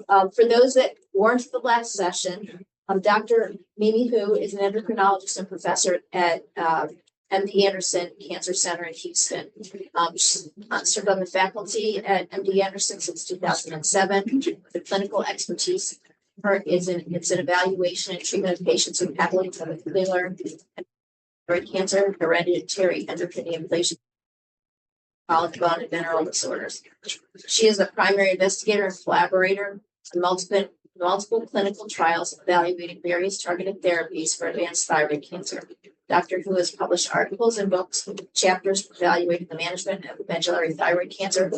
For those that weren't at the last session, Dr. Mimi Hu is an endocrinologist and professor at MD Anderson Cancer Center in Houston. She's served on the faculty at MD Anderson since 2007. The clinical expertise it's an evaluation and treatment of patients with medullary thyroid cancer, hereditary endocrine neoplasia, colic bone, and mineral disorders. She is the primary investigator and collaborator in multiple clinical trials evaluating various targeted therapies for advanced thyroid cancer. Dr. Hu has published articles and books, chapters evaluating the management of medullary thyroid cancer,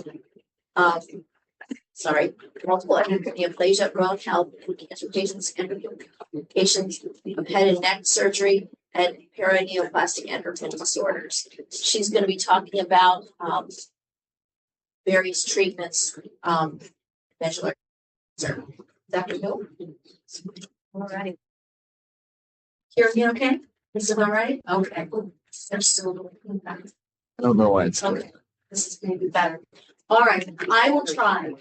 multiple endocrine neoplasia, bone health, and cancer patients, complications of head and neck surgery, and paraneoplastic endocrine disorders. She's going to be talking about various treatments, medullary cancer. Dr. Hu? All right. Hear me okay? This is all right? Okay. I don't know why it's okay. This is maybe better. All right, I will try.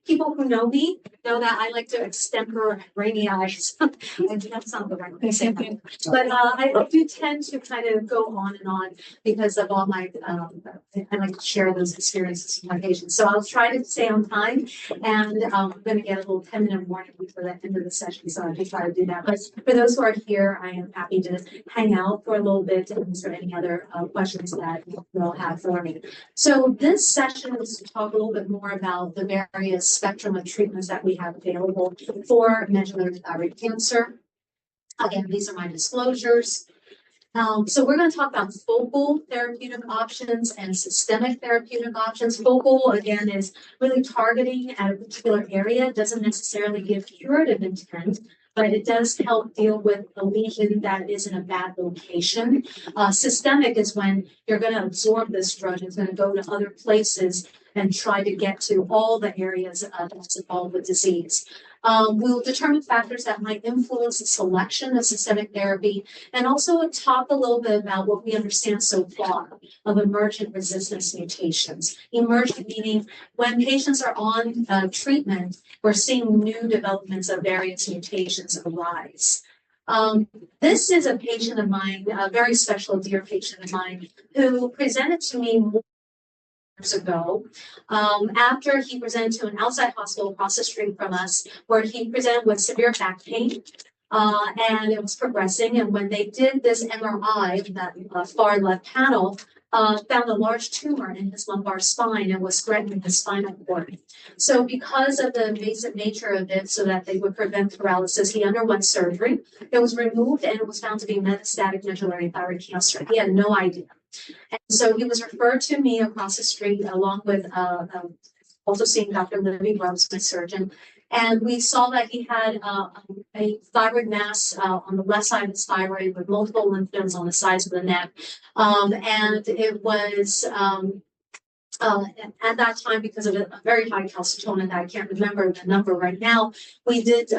People who know me know that I like to extempore rainy eyes. That's not the right way to say that. But I do tend to kind of go on and on because of all my, I like to share those experiences with my patients. So I'll try to stay on time, and I'm going to get a little 10-minute warning before the end of the session. So I'll just try to do that. But for those who are here, I am happy to hang out for a little bit and answer any other questions that you'll have for me. So this session is to talk a little bit more about the various spectrum of treatments that we have available for medullary thyroid cancer. Again, these are my disclosures. So we're going to talk about focal therapeutic options and systemic therapeutic options. Focal, again, is really targeting at a particular area. It doesn't necessarily give curative intent, but it does help deal with a lesion that is in a bad location. Systemic is when you're going to absorb this drug. It's going to go to other places and try to get to all the areas that's involved with disease. We'll determine factors that might influence the selection of systemic therapy, and also talk a little bit about what we understand so far of emergent resistance mutations. Emergent meaning when patients are on treatment, we're seeing new developments of various mutations arise. This is a patient of mine, a very special dear patient of mine, who presented to me years ago, after he presented to an outside hospital across the street from us, where he presented with severe back pain, and it was progressing. And when they did this MRI, that far left panel, found a large tumor in his lumbar spine and was threatening his spinal cord. So because of the invasive nature of it, so that they would prevent paralysis, he underwent surgery. It was removed, and it was found to be metastatic medullary thyroid cancer. He had no idea. And so he was referred to me across the street, along with also seeing Dr. Libby Grubbs, my surgeon. And we saw that he had a thyroid mass on the left side of his thyroid with multiple lymph nodes on the sides of the neck. And it was at that time, because of a very high calcitonin that I can't remember the number right now, we did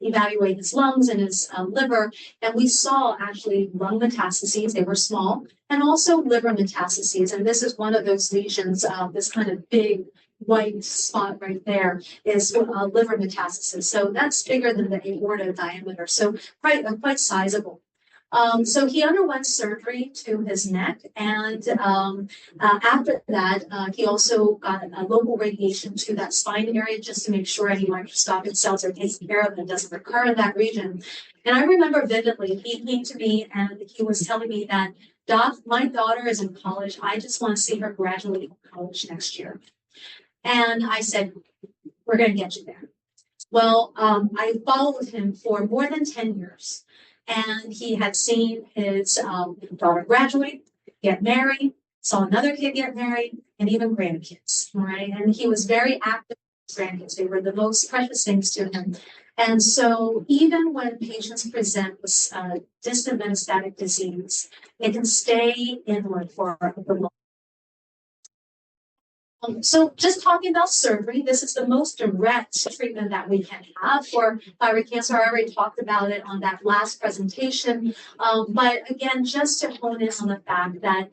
evaluate his lungs and his liver, and we saw actually lung metastases. They were small, and also liver metastases. And this is one of those lesions, this kind of big white spot right there is liver metastasis. So that's bigger than the aorta diameter, so quite sizable. So he underwent surgery to his neck, and after that, he also got a local radiation to that spine area just to make sure any microscopic cells are taken care of and doesn't recur in that region. And I remember vividly, he came to me and he was telling me that, Doc, my daughter is in college. I just want to see her graduate from college next year. And I said, we're going to get you there. Well, I followed him for more than 10 years. And he had seen his daughter graduate, get married, saw another kid get married, and even grandkids, all right? And he was very active with his grandkids. They were the most precious things to him. And so even when patients present with distant metastatic disease, it can stay inward for the long. So just talking about surgery, this is the most direct treatment that we can have for thyroid cancer. I already talked about it on that last presentation. But again, just to hone in on the fact that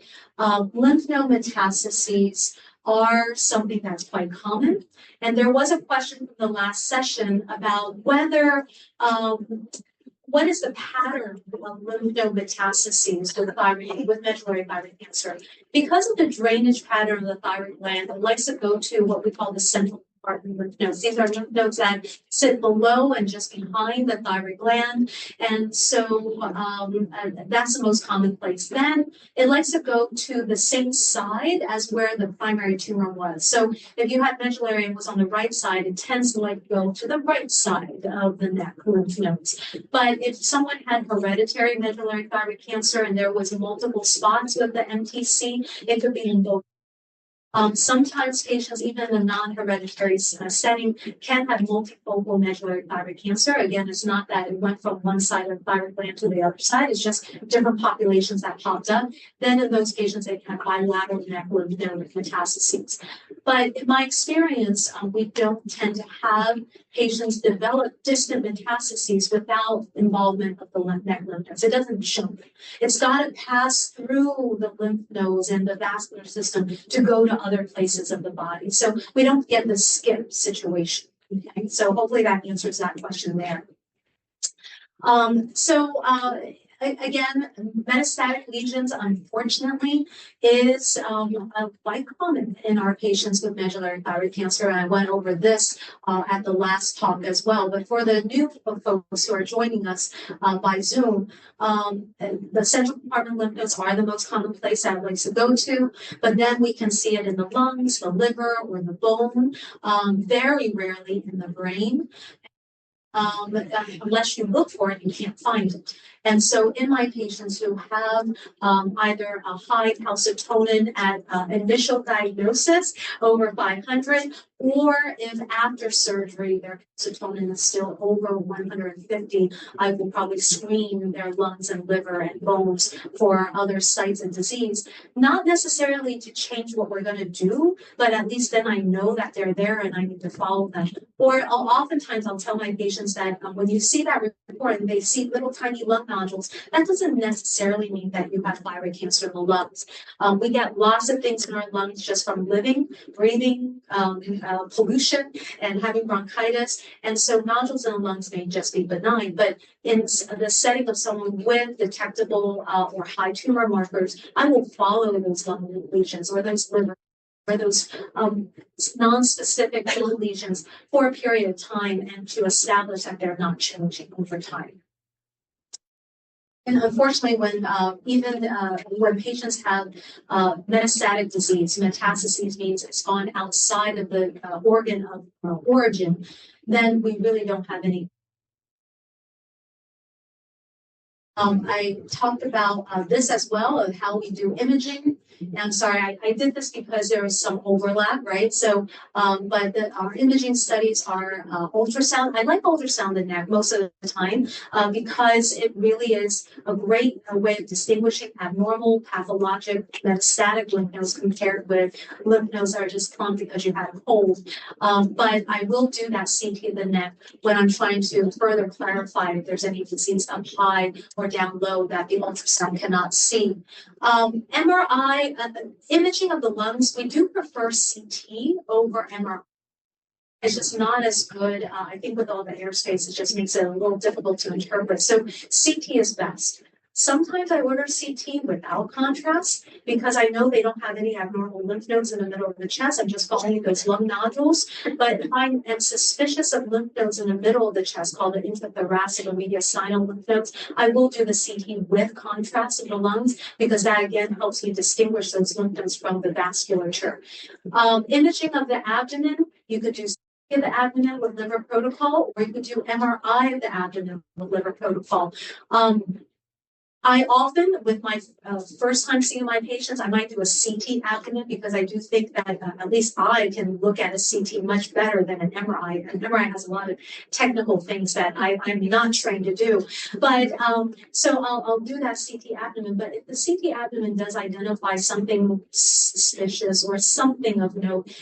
lymph node metastases are something that's quite common. And there was a question from the last session about whether what is the pattern of lymph node metastases with medullary thyroid cancer? Because of the drainage pattern of the thyroid gland, it likes to go to what we call the central compartment lymph nodes. These are lymph nodes that sit below and just behind the thyroid gland. And so that's the most common place. Then it likes to go to the same side as where the primary tumor was. So if you had medullary and was on the right side, it tends to like go to the right side of the neck lymph nodes. But if someone had hereditary medullary thyroid cancer and there was multiple spots with the MTC, it could be in both. Sometimes patients, even in a non-hereditary setting, can have multifocal medullary thyroid cancer. Again, it's not that it went from one side of the thyroid gland to the other side. It's just different populations that popped up. Then in those patients, they can have bilateral neck lymph node metastases. But in my experience, we don't tend to have patients develop distant metastases without involvement of the neck lymph nodes. It doesn't show. It's got to pass through the lymph nodes and the vascular system to go to other places of the body. So we don't get the skip situation. Okay, so hopefully that answers that question there. Again, metastatic lesions, unfortunately, is quite common in our patients with medullary thyroid cancer. And I went over this at the last talk as well. But for the new folks who are joining us by Zoom, the central compartment lymph nodes are the most common place that it likes to go to. But then we can see it in the lungs, the liver, or the bone, very rarely in the brain. Unless you look for it, you can't find it. And so in my patients who have either a high calcitonin at initial diagnosis, over 500, or if after surgery their calcitonin is still over 150, I will probably screen their lungs and liver and bones for other sites of disease. Not necessarily to change what we're going to do, but at least then I know that they're there and I need to follow them. Or oftentimes I'll tell my patients that when you see that report and they see little tiny lung nodules, that doesn't necessarily mean that you have thyroid cancer in the lungs. We get lots of things in our lungs just from living, breathing, pollution, and having bronchitis. And so nodules in the lungs may just be benign, but in the setting of someone with detectable or high tumor markers, I will follow those lung lesions or those liver or those non-specific lesions for a period of time and to establish that they're not changing over time. And unfortunately, when patients have metastatic disease, metastases means it's gone outside of the organ of origin, then we really don't have any. I talked about this as well, of how we do imaging. And I'm sorry, I did this because there is some overlap, right? So, but our imaging studies are ultrasound. I like ultrasound in neck most of the time because it really is a great way of distinguishing abnormal, pathologic, metastatic lymph nodes compared with lymph nodes that are just clumped because you had a cold. But I will do that CT of the neck when I'm trying to further clarify if there's any disease up high or down low that the ultrasound cannot see. MRI, imaging of the lungs, we do prefer CT over MRI. It's just not as good. I think with all the airspace, it just makes it a little difficult to interpret. So CT is best. Sometimes I order CT without contrast because I know they don't have any abnormal lymph nodes in the middle of the chest. I'm just following those lung nodules. But if I am suspicious of lymph nodes in the middle of the chest, called the intrathoracic or mediastinal lymph nodes, I will do the CT with contrast of the lungs because that again helps me distinguish those lymph nodes from the vasculature. Imaging of the abdomen, you could do of the abdomen with liver protocol, or you could do MRI of the abdomen with liver protocol. I often, with my first time seeing my patients, I might do a CT abdomen because I do think that at least I can look at a CT much better than an MRI. An MRI has a lot of technical things that I'm not trained to do. But so I'll do that CT abdomen. But if the CT abdomen does identify something suspicious or something of note,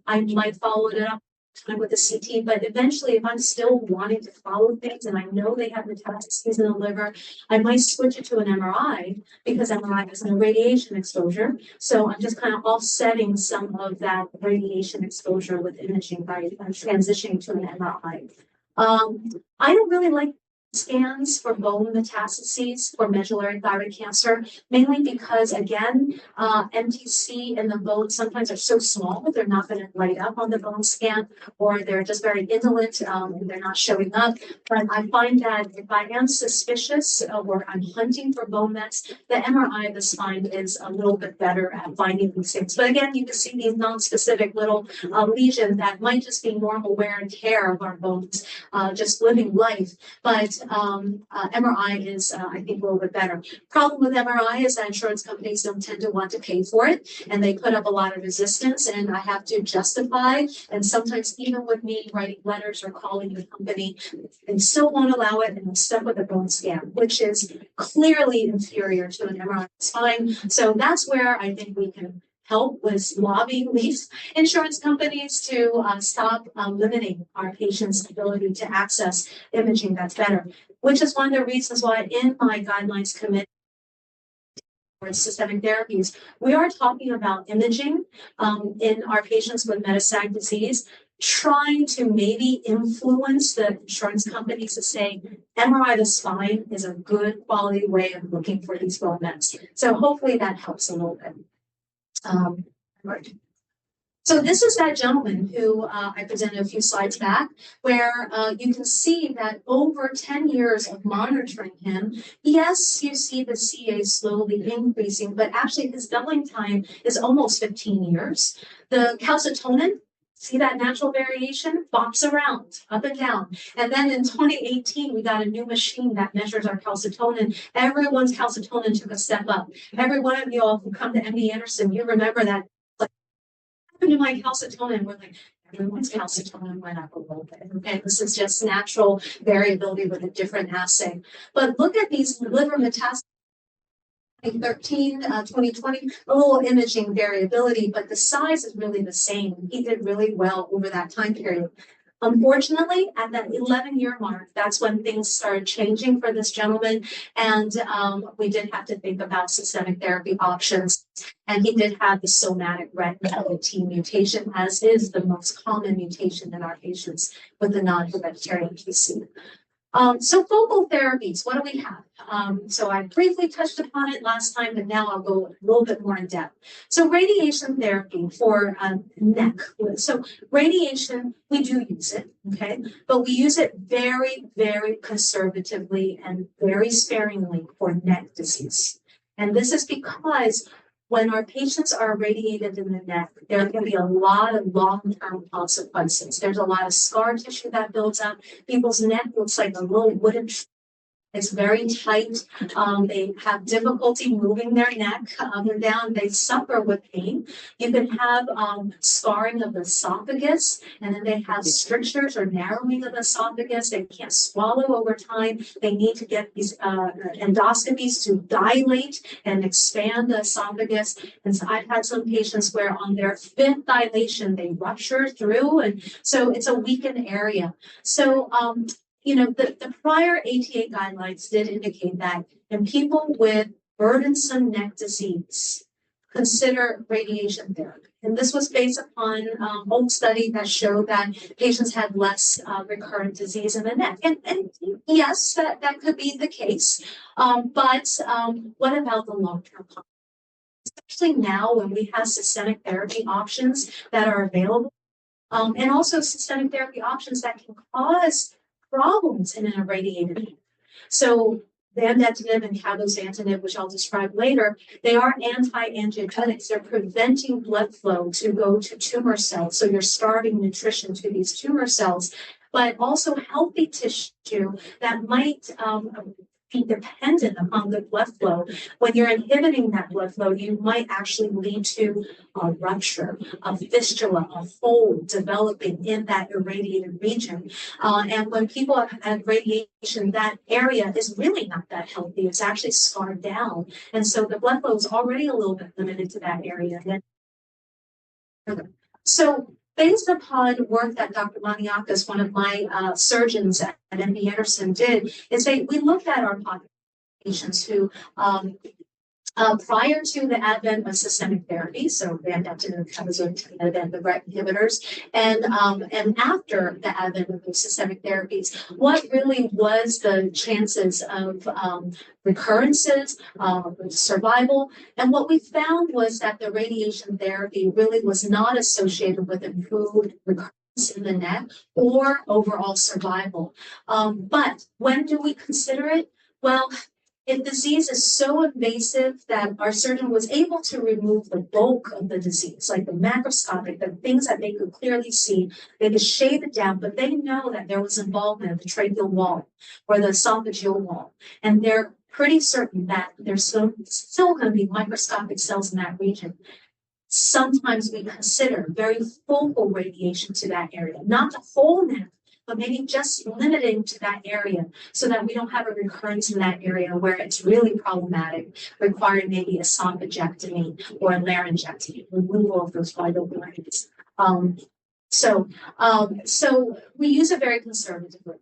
I might follow it up time with the CT, but eventually if I'm still wanting to follow things and I know they have metastases in the liver, I might switch it to an MRI because MRI has no radiation exposure. So I'm just kind of offsetting some of that radiation exposure with imaging by transitioning to an MRI. I don't really like scans for bone metastases for medullary thyroid cancer, mainly because, again, MTC in the bone sometimes are so small, they're not going to light up on the bone scan, or they're just very indolent and they're not showing up. But I find that if I am suspicious or I'm hunting for bone mets, the MRI of the spine is a little bit better at finding these things. But again, you can see these non-specific little lesions that might just be normal wear and tear of our bones, just living life. But MRI is, I think, a little bit better. Problem with MRI is that insurance companies don't tend to want to pay for it, and they put up a lot of resistance, and I have to justify. And sometimes, even with me writing letters or calling the company, they still won't allow it, and I'm stuck with a bone scan, which is clearly inferior to an MRI spine. So that's where I think we can help with lobbying these insurance companies to stop limiting our patients' ability to access imaging that's better, which is one of the reasons why in my guidelines committee for systemic therapies, we are talking about imaging in our patients with metastatic disease, trying to maybe influence the insurance companies to say MRI of the spine is a good quality way of looking for these bone mets. So hopefully that helps a little bit. Right. So this is that gentleman who I presented a few slides back, where you can see that over 10 years of monitoring him, yes, you see the CA slowly increasing, but actually his doubling time is almost 15 years. The calcitonin, see that natural variation, bops around, up and down. And then in 2018, we got a new machine that measures our calcitonin. Everyone's calcitonin took a step up. Every one of you all who come to MD Anderson, you remember that. Like, what happened to my calcitonin? We're like, everyone's calcitonin went up a little bit. Okay, this is just natural variability with a different assay. But look at these liver metastases. 2013, 2020, a little imaging variability, but the size is really the same. He did really well over that time period. Unfortunately, at that 11-year mark, that's when things started changing for this gentleman, and we did have to think about systemic therapy options. And he did have the somatic red T mutation, as is the most common mutation in our patients with the non-hereditary MTC. So focal therapies, what do we have? So I briefly touched upon it last time, but now I'll go a little bit more in depth. So radiation therapy for neck. So radiation, we do use it, okay? But we use it very, very conservatively and very sparingly for neck disease. And this is because when our patients are irradiated in the neck, there can be a lot of long-term consequences. There's a lot of scar tissue that builds up. People's neck looks like a little wooden. It's very tight. They have difficulty moving their neck up and down. They suffer with pain. You can have scarring of the esophagus, and then they have strictures or narrowing of the esophagus. They can't swallow over time. They need to get these endoscopies to dilate and expand the esophagus. And so I've had some patients where on their fifth dilation, they rupture through. And so it's a weakened area. So, you know, the prior ATA guidelines did indicate that in people with burdensome neck disease, consider radiation therapy. And this was based upon an old study that showed that patients had less recurrent disease in the neck. And yes, that could be the case. But what about the long-term consequences? Especially now when we have systemic therapy options that are available, and also systemic therapy options that can cause problems in an irradiated neck. So vandetanib and cabozantinib, which I'll describe later, they are anti-angiogenics. They're preventing blood flow to go to tumor cells. So you're starving nutrition to these tumor cells, but also healthy tissue that might be dependent upon the blood flow. When you're inhibiting that blood flow, you might actually lead to a rupture, a fistula, a hole developing in that irradiated region. And when people have had radiation, that area is really not that healthy. It's actually scarred down. And so the blood flow is already a little bit limited to that area. So based upon work that Dr. Maniakas, one of my surgeons at MD Anderson, did, is we looked at our patients who prior to the advent of systemic therapy, so randomized and the RET inhibitors, and after the advent of those systemic therapies, what really was the chances of recurrences, survival, and what we found was that the radiation therapy really was not associated with improved recurrence in the neck or overall survival. But when do we consider it? Well, if disease is so invasive that our surgeon was able to remove the bulk of the disease, like the macroscopic, the things that they could clearly see, they could shave it down, but they know that there was involvement of the tracheal wall or the esophageal wall, and they're pretty certain that there's still going to be microscopic cells in that region. Sometimes we consider very focal radiation to that area, not the whole neck, but maybe just limiting to that area so that we don't have a recurrence in that area where it's really problematic, requiring maybe esophagectomy or a laryngectomy, removal of those vital organs. So we use it very conservatively.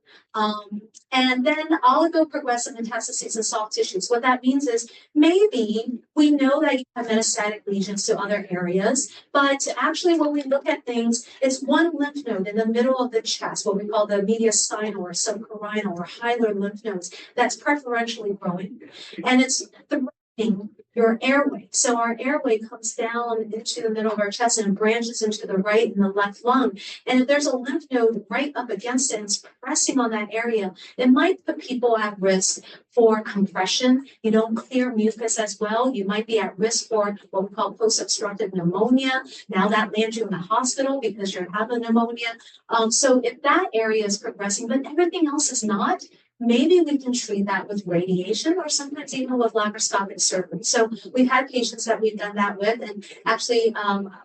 And then oligoprogressive metastases in soft tissues. What that means is maybe we know that you have metastatic lesions to other areas, but actually when we look at things, it's one lymph node in the middle of the chest, what we call the mediastinal or subcarinal or hilar lymph nodes, that's preferentially growing. And it's threatening your airway. So our airway comes down into the middle of our chest and branches into the right and the left lung. And if there's a lymph node right up against it and it's pressing on that area, it might put people at risk for compression. You don't clear mucus as well. You might be at risk for what we call post-obstructive pneumonia. Now that lands you in the hospital because you're having pneumonia. So if that area is progressing, but everything else is not, maybe we can treat that with radiation or sometimes even with laparoscopic surgery. So we've had patients that we've done that with, and actually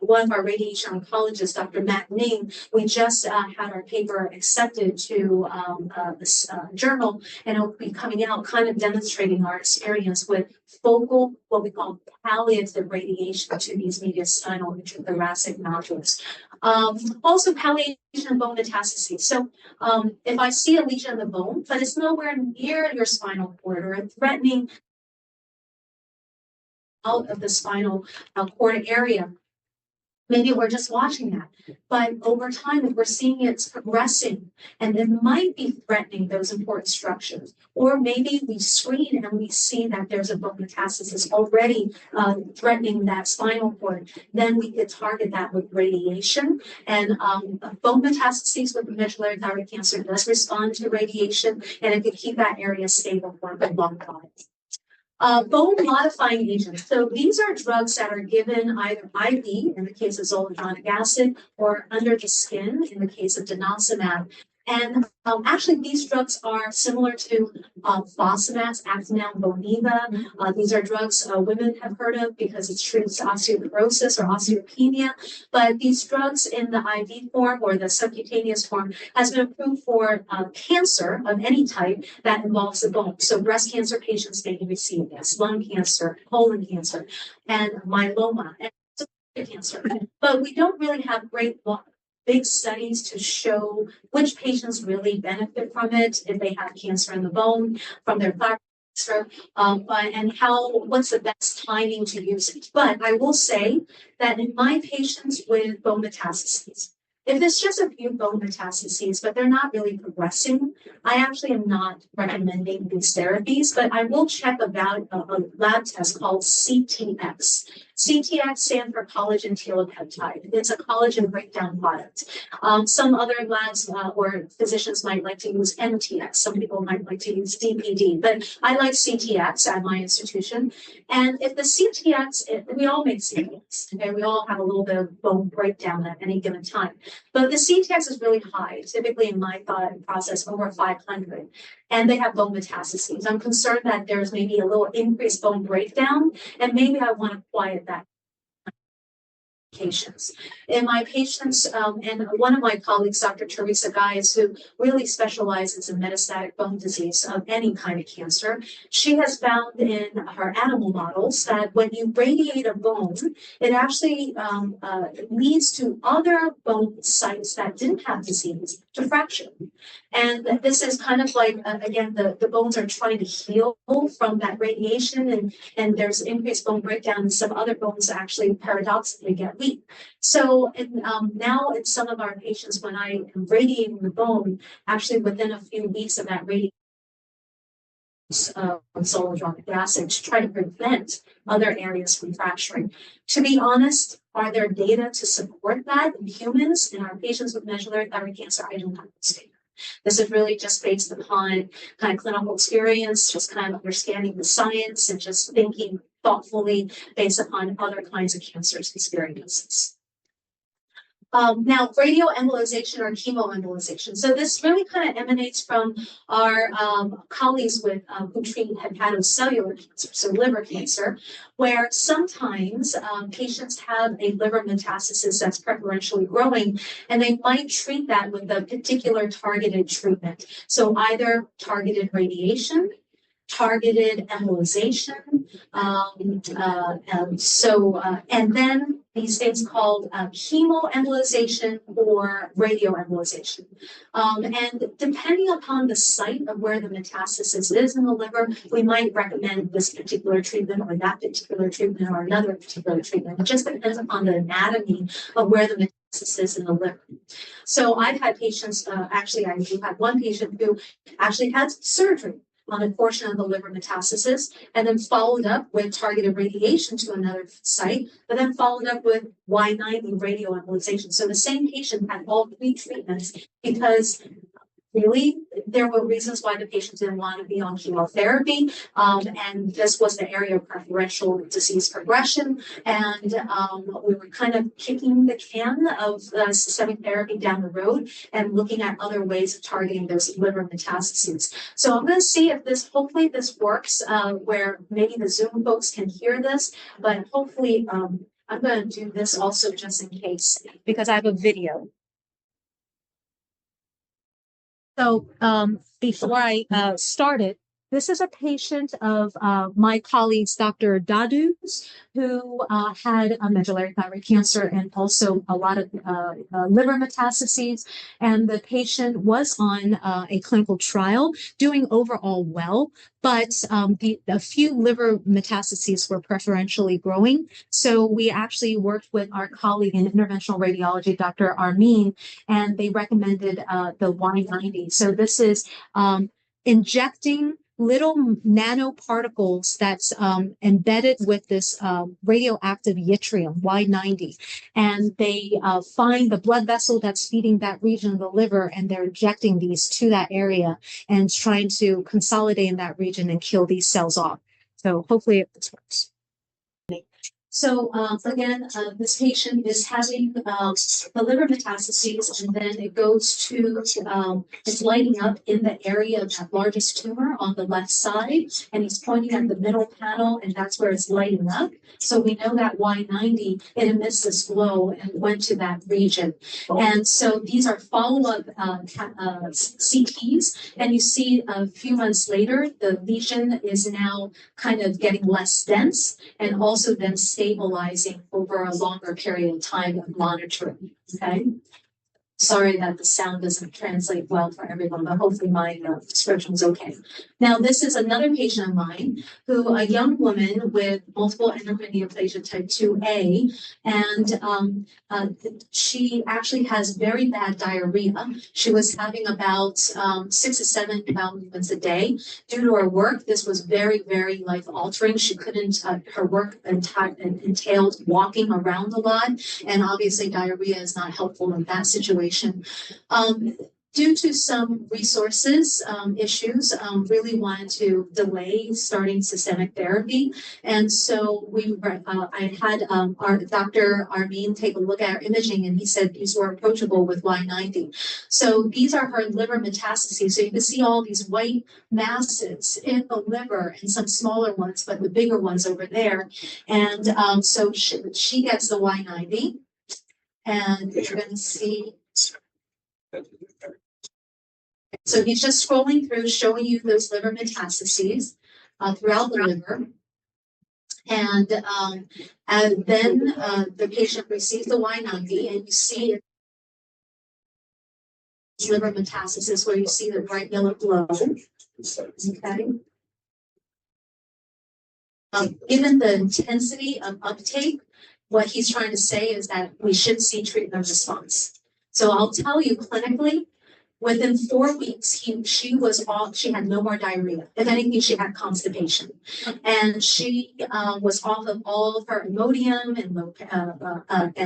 one of our radiation oncologists, Dr. Matt Ning, we just had our paper accepted to this journal, and it'll be coming out kind of demonstrating our experience with focal, what we call palliative radiation to these mediastinal intrathoracic nodules. Also palliation of bone metastases. So if I see a lesion in the bone, but it's nowhere near your spinal cord or threatening out of the spinal cord area, maybe we're just watching that. But over time, if we're seeing it's progressing and it might be threatening those important structures, or maybe we screen and we see that there's a bone metastasis already threatening that spinal cord, then we could target that with radiation. And bone metastases with medullary thyroid cancer does respond to radiation, and it could keep that area stable for a long time. Bone modifying agents. So these are drugs that are given either IV in the case of zoledronic acid or under the skin in the case of denosumab. And actually, these drugs are similar to Fosamax, Actonel, Boniva. These are drugs women have heard of because it treats osteoporosis or osteopenia. But these drugs in the IV form or the subcutaneous form has been approved for cancer of any type that involves the bone. So breast cancer patients may receive this, lung cancer, colon cancer, and myeloma, and cancer. But we don't really have great big studies to show which patients really benefit from it if they have cancer in the bone from their thyroid cancer, and what's the best timing to use it. But I will say that in my patients with bone metastases, if it's just a few bone metastases, but they're not really progressing, I actually am not recommending these therapies, but I will check about a lab test called CTX. CTX stands for collagen telopeptide. It's a collagen breakdown product. Some other labs or physicians might like to use MTX. Some people might like to use DPD, but I like CTX at my institution. And if the CTX, we all make CTX, okay? We all have a little bit of bone breakdown at any given time. But the CTX is really high, typically in my thought process, over 500. And they have bone metastases. I'm concerned that there's maybe a little increased bone breakdown, and maybe I want to quiet that. complications. In my patients, and one of my colleagues, Dr. Teresa Guys, who really specializes in metastatic bone disease of any kind of cancer, she has found in her animal models that when you radiate a bone, it actually leads to other bone sites that didn't have disease to fracture. And this is kind of like, again, the bones are trying to heal from that radiation, and there's increased bone breakdown, and some other bones actually paradoxically get weak. So now in some of our patients, when I am radiating the bone, actually within a few weeks of that radiation, zoledronic acid to try to prevent other areas from fracturing. To be honest, are there data to support that in humans, in our patients with medullary thyroid cancer? I don't have this data. This is really just based upon kind of clinical experience, just kind of understanding the science and just thinking thoughtfully based upon other kinds of cancers experiences. Now, radioembolization or chemoembolization. So this really kind of emanates from our colleagues with who treat hepatocellular cancer, so liver cancer, where sometimes patients have a liver metastasis that's preferentially growing, and they might treat that with a particular targeted treatment. So either targeted radiation, targeted embolization, and then these things called chemoembolization or radioembolization. And depending upon the site of where the metastasis is in the liver, we might recommend this particular treatment or that particular treatment or another particular treatment. It just depends upon the anatomy of where the metastasis is in the liver. So I've had patients, actually I do have one patient who actually had surgery on a portion of the liver metastasis, and then followed up with targeted radiation to another site, but then followed up with Y90 radioembolization. So the same patient had all three treatments because really there were reasons why the patient didn't want to be on chemotherapy, and this was the area of preferential disease progression, and we were kind of kicking the can of systemic therapy down the road and looking at other ways of targeting those liver metastases. So I'm going to see if this, hopefully this works, where maybe the Zoom folks can hear this, but hopefully I'm going to do this also just in case, because I have a video. So before I started, this is a patient of my colleagues, Dr. Dadu's, who had a medullary thyroid cancer and also a lot of liver metastases. And the patient was on a clinical trial, doing overall well, but a few liver metastases were preferentially growing. So we actually worked with our colleague in interventional radiology, Dr. Armin, and they recommended the Y90. So this is injecting little nanoparticles that's embedded with this radioactive yttrium, Y90. And they find the blood vessel that's feeding that region of the liver, and they're injecting these to that area and trying to consolidate in that region and kill these cells off. So hopefully this works. So again, this patient is having the liver metastases, and then it goes to, it's lighting up in the area of that largest tumor on the left side, and he's pointing at the middle panel, and that's where it's lighting up. So we know that Y90, it emits this glow and went to that region. And so these are follow-up CTs, and you see a few months later, the lesion is now kind of getting less dense, and also then stabilizing over a longer period of time of monitoring. Okay. Sorry that the sound doesn't translate well for everyone, but hopefully my description is okay. Now, this is another patient of mine who, a young woman with multiple endocrine neoplasia type 2A, and she actually has very bad diarrhea. She was having about 6 to 7 bowel movements a day. Due to her work, this was very, very life altering. She couldn't, her work entailed walking around a lot, and obviously diarrhea is not helpful in that situation. Due to some resources issues, really wanted to delay starting systemic therapy. And so I had our Dr. Armin take a look at our imaging, and he said these were approachable with Y90. So these are her liver metastases. So you can see all these white masses in the liver and some smaller ones, but the bigger ones over there. And so she gets the Y90. And you're going to see. So he's just scrolling through, showing you those liver metastases throughout the liver. And then the patient receives the Y90, and you see liver metastasis where you see the bright yellow glow. Okay. Given the intensity of uptake, what he's trying to say is that we should see treatment response. So I'll tell you clinically, within 4 weeks, she had no more diarrhea. If anything, she had constipation. And she was off of all of her Imodium and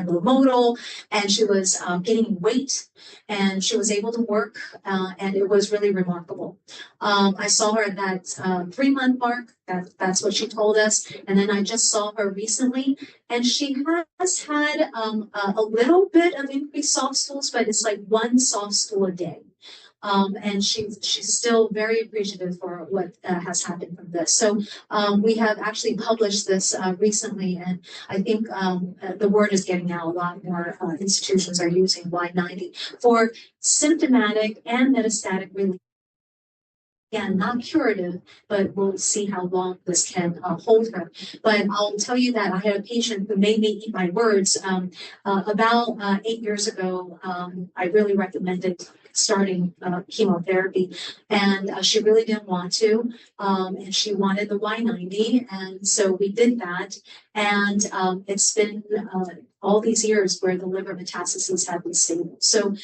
Lomotil, and she was gaining weight, and she was able to work, and it was really remarkable. I saw her at that 3-month mark. That's what she told us. And then I just saw her recently, and she has had a little bit of increased soft stools, but it's like 1 soft stool a day. And she's still very appreciative for what has happened from this. So we have actually published this recently, and I think the word is getting out. A lot more institutions are using Y90 for symptomatic and metastatic relief. Again, not curative, but we'll see how long this can hold her. But I'll tell you that I had a patient who made me eat my words. About 8 years ago, I really recommended starting chemotherapy, and she really didn't want to, and she wanted the Y90, and so we did that, and it's been all these years where the liver metastases have been stable. So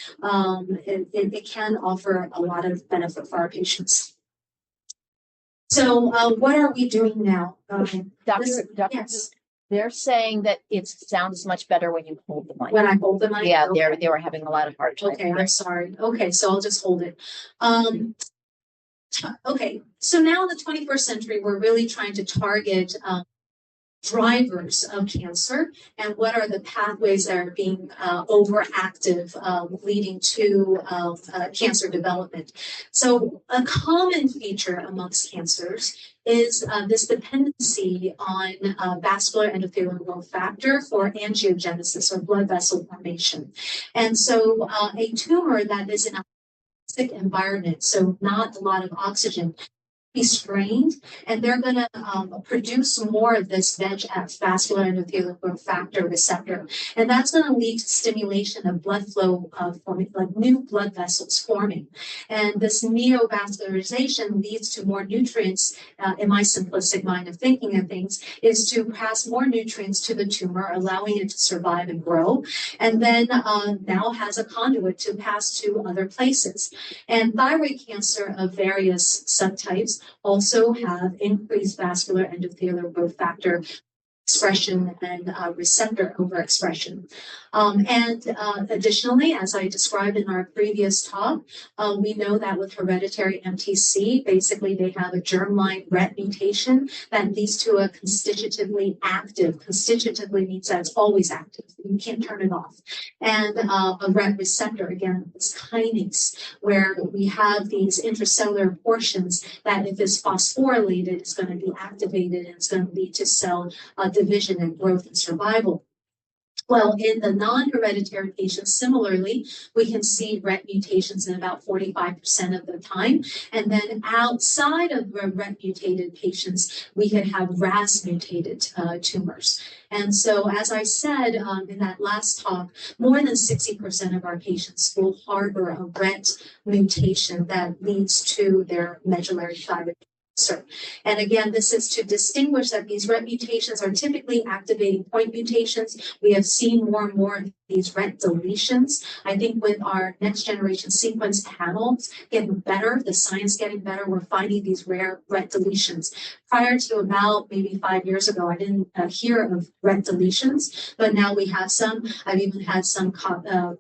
it can offer a lot of benefit for our patients. So what are we doing now? Doctor, yes. They're saying that it sounds much better when you hold the mic. When I hold the mic? Yeah, okay. they were having a lot of hard time. Okay, I'm sorry. Okay, so I'll just hold it. Okay, so now in the 21st century, we're really trying to target drivers of cancer and what are the pathways that are being overactive, leading to cancer development. So a common feature amongst cancers is this dependency on vascular endothelial growth factor for angiogenesis or blood vessel formation. And so a tumor that is in a toxic environment, so not a lot of oxygen, be strained, and they're going to produce more of this VEGF, vascular endothelial growth factor receptor, and that's going to lead to stimulation of blood flow forming, like new blood vessels forming. And this neovascularization leads to more nutrients, in my simplistic mind of thinking of things, is to pass more nutrients to the tumor, allowing it to survive and grow, and then now has a conduit to pass to other places. And thyroid cancer of various subtypes also have increased vascular endothelial growth factor expression and receptor overexpression. And additionally, as I described in our previous talk, we know that with hereditary MTC, basically they have a germline RET mutation that leads to a constitutively active. Constitutively means that it's always active. You can't turn it off. And a RET receptor, again, is kinase, where we have these intracellular portions that if it's phosphorylated, it's going to be activated and it's going to lead to cell division and growth and survival. Well, in the non-hereditary patients, similarly, we can see RET mutations in about 45% of the time. And then outside of the RET mutated patients, we could have RAS mutated tumors. And so, as I said in that last talk, more than 60% of our patients will harbor a RET mutation that leads to their medullary thyroid cancer. And again, this is to distinguish that these RET mutations are typically activating point mutations. We have seen more and more of these RET deletions. I think with our next generation sequence panels getting better, the science getting better, we're finding these rare RET deletions. Prior to about maybe 5 years ago, I didn't hear of RET deletions, but now we have some. I've even had some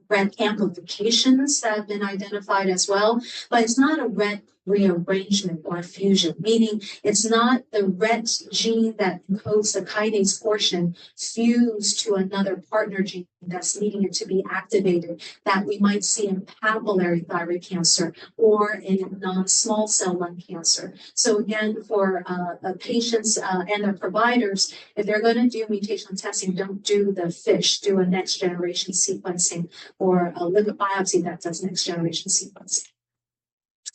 RET amplifications that have been identified as well, but it's not a RET rearrangement or fusion, meaning it's not the RET gene that encodes the kinase portion fused to another partner gene that's needing it to be activated that we might see in papillary thyroid cancer or in non-small cell lung cancer. So again, for patients and their providers, if they're going to do mutational testing, don't do the FISH, do a next generation sequencing or a liquid biopsy that does next generation sequencing.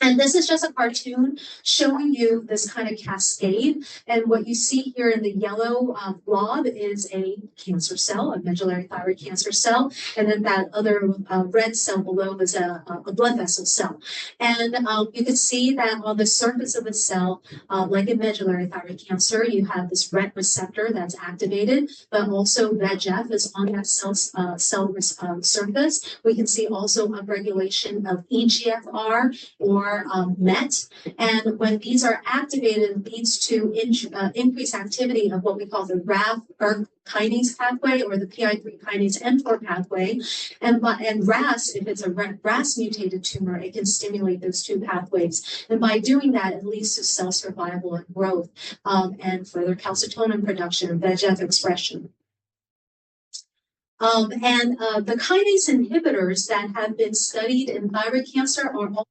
And this is just a cartoon showing you this kind of cascade. And what you see here in the yellow blob is a cancer cell, a medullary thyroid cancer cell. And then that other red cell below is a blood vessel cell. And you can see that on the surface of the cell, like in medullary thyroid cancer, you have this RET receptor that's activated, but also VEGF is on that surface. We can see also upregulation of EGFR or MET, and when these are activated, it leads to increased activity of what we call the RAF kinase pathway or the PI3 kinase mTOR pathway, and RAS, if it's a RAS mutated tumor, it can stimulate those two pathways, and by doing that, it leads to cell survival and growth, and further calcitonin production and VEGF expression. The kinase inhibitors that have been studied in thyroid cancer are all.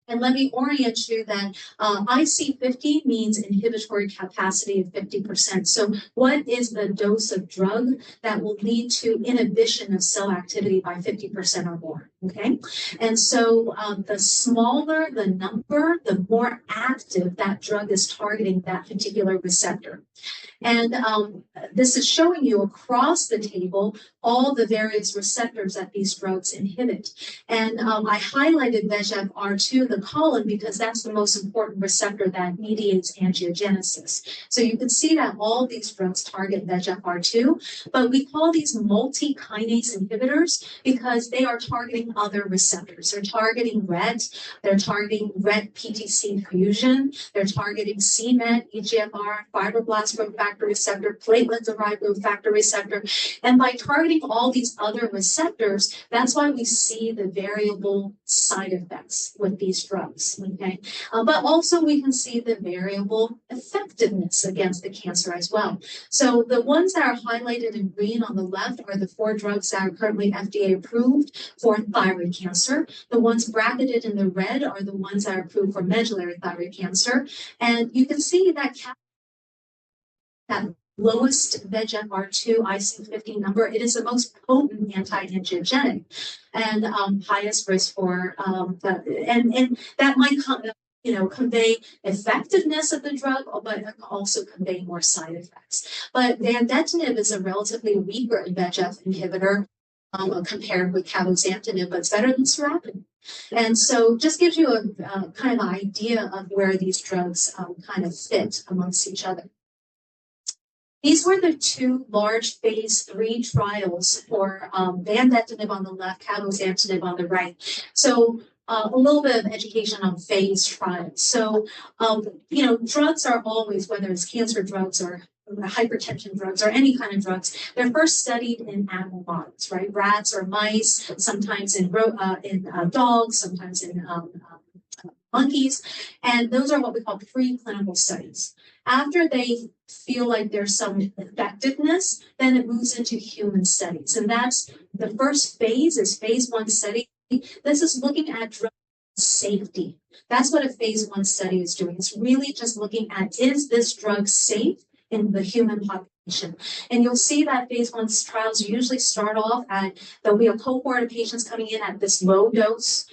And let me orient you that IC50 means inhibitory capacity of 50%. So what is the dose of drug that will lead to inhibition of cell activity by 50% or more? Okay. And so the smaller the number, the more active that drug is targeting that particular receptor. And this is showing you across the table all the various receptors that these drugs inhibit. And I highlighted VEGF-R2 in the column because that's the most important receptor that mediates angiogenesis. So you can see that all these drugs target VEGF-R2, but we call these multi-kinase inhibitors because they are targeting other receptors. They're targeting RET, they're targeting RET PTC fusion, they're targeting c-MET, EGFR, fibroblast growth factor receptor, platelet-derived growth factor receptor. And by targeting all these other receptors, that's why we see the variable side effects with these drugs, okay? But also we can see the variable effectiveness against the cancer as well. So the ones that are highlighted in green on the left are the 4 drugs that are currently FDA approved for thyroid cancer. The ones bracketed in the red are the ones that are approved for medullary thyroid cancer. And you can see that lowest VEGF-R2 IC50 number, it is the most potent anti-angiogenic and highest risk for and that might convey effectiveness of the drug, but also convey more side effects. But vandetanib is a relatively weaker VEGF inhibitor compared with cabozantinib, but it's better than sorafenib. And so just gives you a kind of idea of where these drugs kind of fit amongst each other. These were the 2 large phase 3 trials for vandetanib on the left, cabozantinib on the right. So a little bit of education on phase trials. So, drugs are always, whether it's cancer drugs or hypertension drugs or any kind of drugs, they're first studied in animal models, right? Rats or mice, sometimes in dogs, sometimes in monkeys. And those are what we call preclinical studies. After they feel like there's some effectiveness, then it moves into human studies. And that's the first phase is phase 1 study. This is looking at drug safety. That's what a phase 1 study is doing. It's really just looking at, is this drug safe in the human population? And you'll see that phase 1 trials usually start off at, there'll be a cohort of patients coming in at this low dose.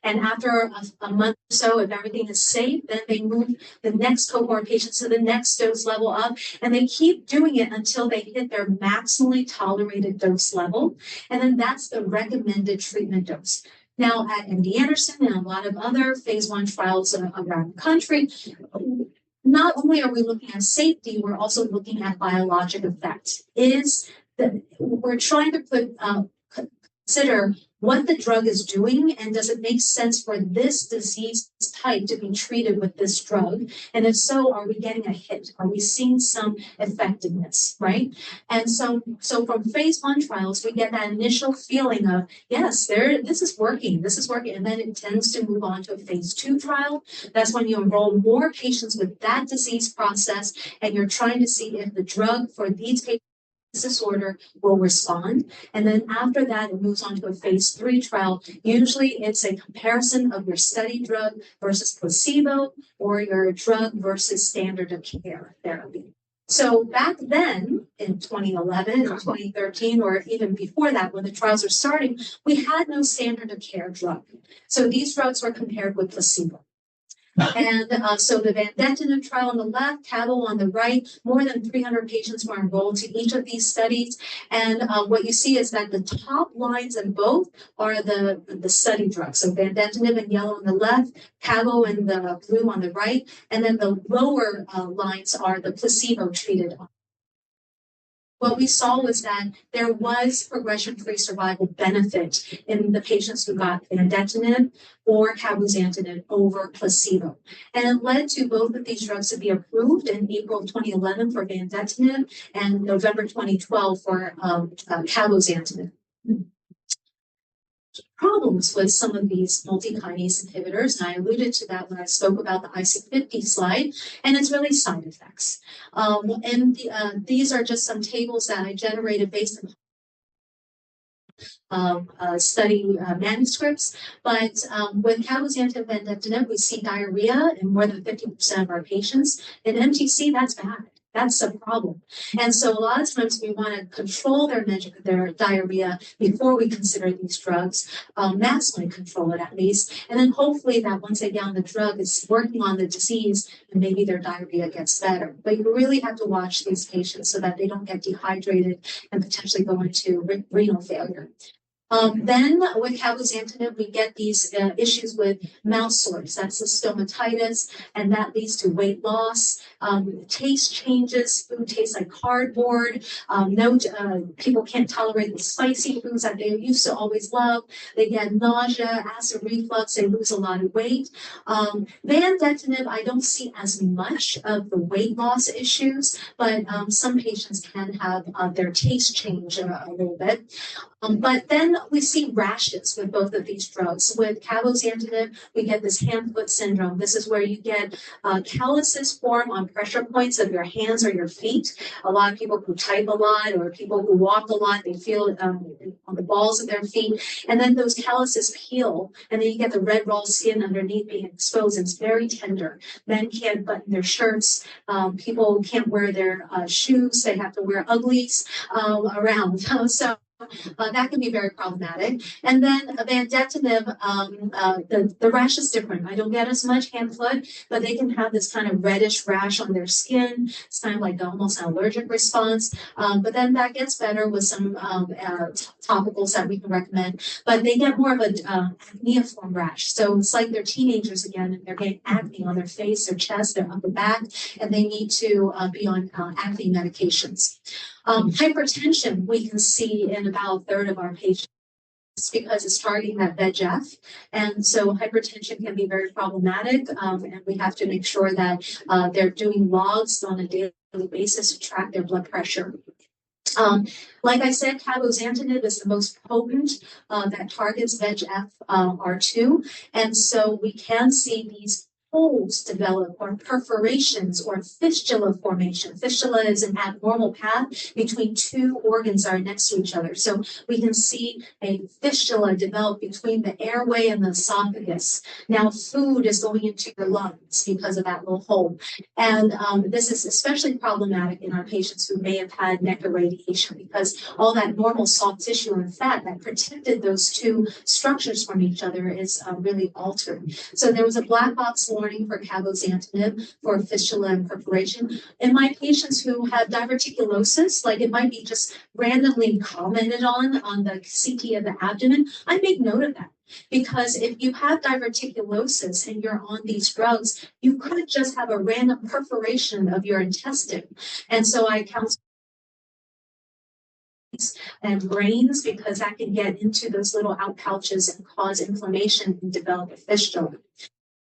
And after a month or so, if everything is safe, then they move the next cohort of patients to the next dose level up. And they keep doing it until they hit their maximally tolerated dose level. And then that's the recommended treatment dose. Now, at MD Anderson and a lot of other phase 1 trials around the country, not only are we looking at safety, we're also looking at biologic effect. We're trying to consider what the drug is doing, and does it make sense for this disease type to be treated with this drug? And if so, are we getting a hit? Are we seeing some effectiveness, right? And so from phase 1 trials, we get that initial feeling of, yes, this is working, and then it tends to move on to a phase 2 trial. That's when you enroll more patients with that disease process, and you're trying to see if the drug for these patients disorder will respond. And then after that, it moves on to a phase 3 trial. Usually it's a comparison of your study drug versus placebo or your drug versus standard of care therapy. So back then in 2011 or 2013, or even before that, when the trials were starting, we had no standard of care drug. So these drugs were compared with placebo. And so the vandetanib trial on the left, cabo on the right, more than 300 patients were enrolled to each of these studies. And what you see is that the top lines in both are the study drugs. So vandetanib in yellow on the left, cabo in the blue on the right, and then the lower lines are the placebo-treated. What we saw was that there was progression-free survival benefit in the patients who got vandetanib or cabozantinib over placebo. And it led to both of these drugs to be approved in April 2011 for vandetanib and November 2012 for cabozantinib. Problems with some of these multi-kinase inhibitors, and I alluded to that when I spoke about the IC50 slide, and it's really side effects. These are just some tables that I generated based on study manuscripts, but with cabozantinib and vandetanib, we see diarrhea in more than 50% of our patients. In MTC, that's bad. That's a problem. And so a lot of times we want to control their diarrhea before we consider these drugs, maximally control it at least. And then hopefully that once they get on the drug, it's working on the disease and maybe their diarrhea gets better. But you really have to watch these patients so that they don't get dehydrated and potentially go into renal failure. Then with cabozantinib, we get these issues with mouth sores. That's the stomatitis, and that leads to weight loss. Taste changes. Food tastes like cardboard. People can't tolerate the spicy foods that they used to always love. They get nausea, acid reflux. They lose a lot of weight. Vandetanib, I don't see as much of the weight loss issues, but some patients can have their taste change a little bit. But then we see rashes with both of these drugs. With cabozantinib, we get this hand-foot syndrome. This is where you get calluses form on pressure points of your hands or your feet. A lot of people who type a lot or people who walk a lot, they feel it on the balls of their feet. And then those calluses peel, and then you get the red raw skin underneath being exposed. It's very tender. Men can't button their shirts. People can't wear their shoes. They have to wear uglies around. So that can be very problematic. And then vandetanib, the rash is different. I don't get as much hand foot, but they can have this kind of reddish rash on their skin. It's kind of like almost an allergic response. But then that gets better with some topicals that we can recommend. But they get more of a acneiform rash. So it's like they're teenagers again, and they're getting acne on their face, their chest, their upper back, and they need to be on acne medications. Hypertension, we can see in about a third of our patients because it's targeting that VEGF. And so hypertension can be very problematic. And we have to make sure that they're doing logs on a daily basis to track their blood pressure. Like I said, cabozantinib is the most potent that targets VEGF-R2. And so we can see these holes develop or perforations or fistula formation. Fistula is an abnormal path between two organs that are next to each other. So we can see a fistula develop between the airway and the esophagus. Now food is going into your lungs because of that little hole. And this is especially problematic in our patients who may have had neck irradiation because all that normal soft tissue and fat that protected those two structures from each other is really altered. So there was a black box warning for cabozantinib for fistula and perforation. In my patients who have diverticulosis, like it might be just randomly commented on the CT of the abdomen, I make note of that. Because if you have diverticulosis and you're on these drugs, you could just have a random perforation of your intestine. And so I counsel and brains because that can get into those little out pouches and cause inflammation and develop a fistula.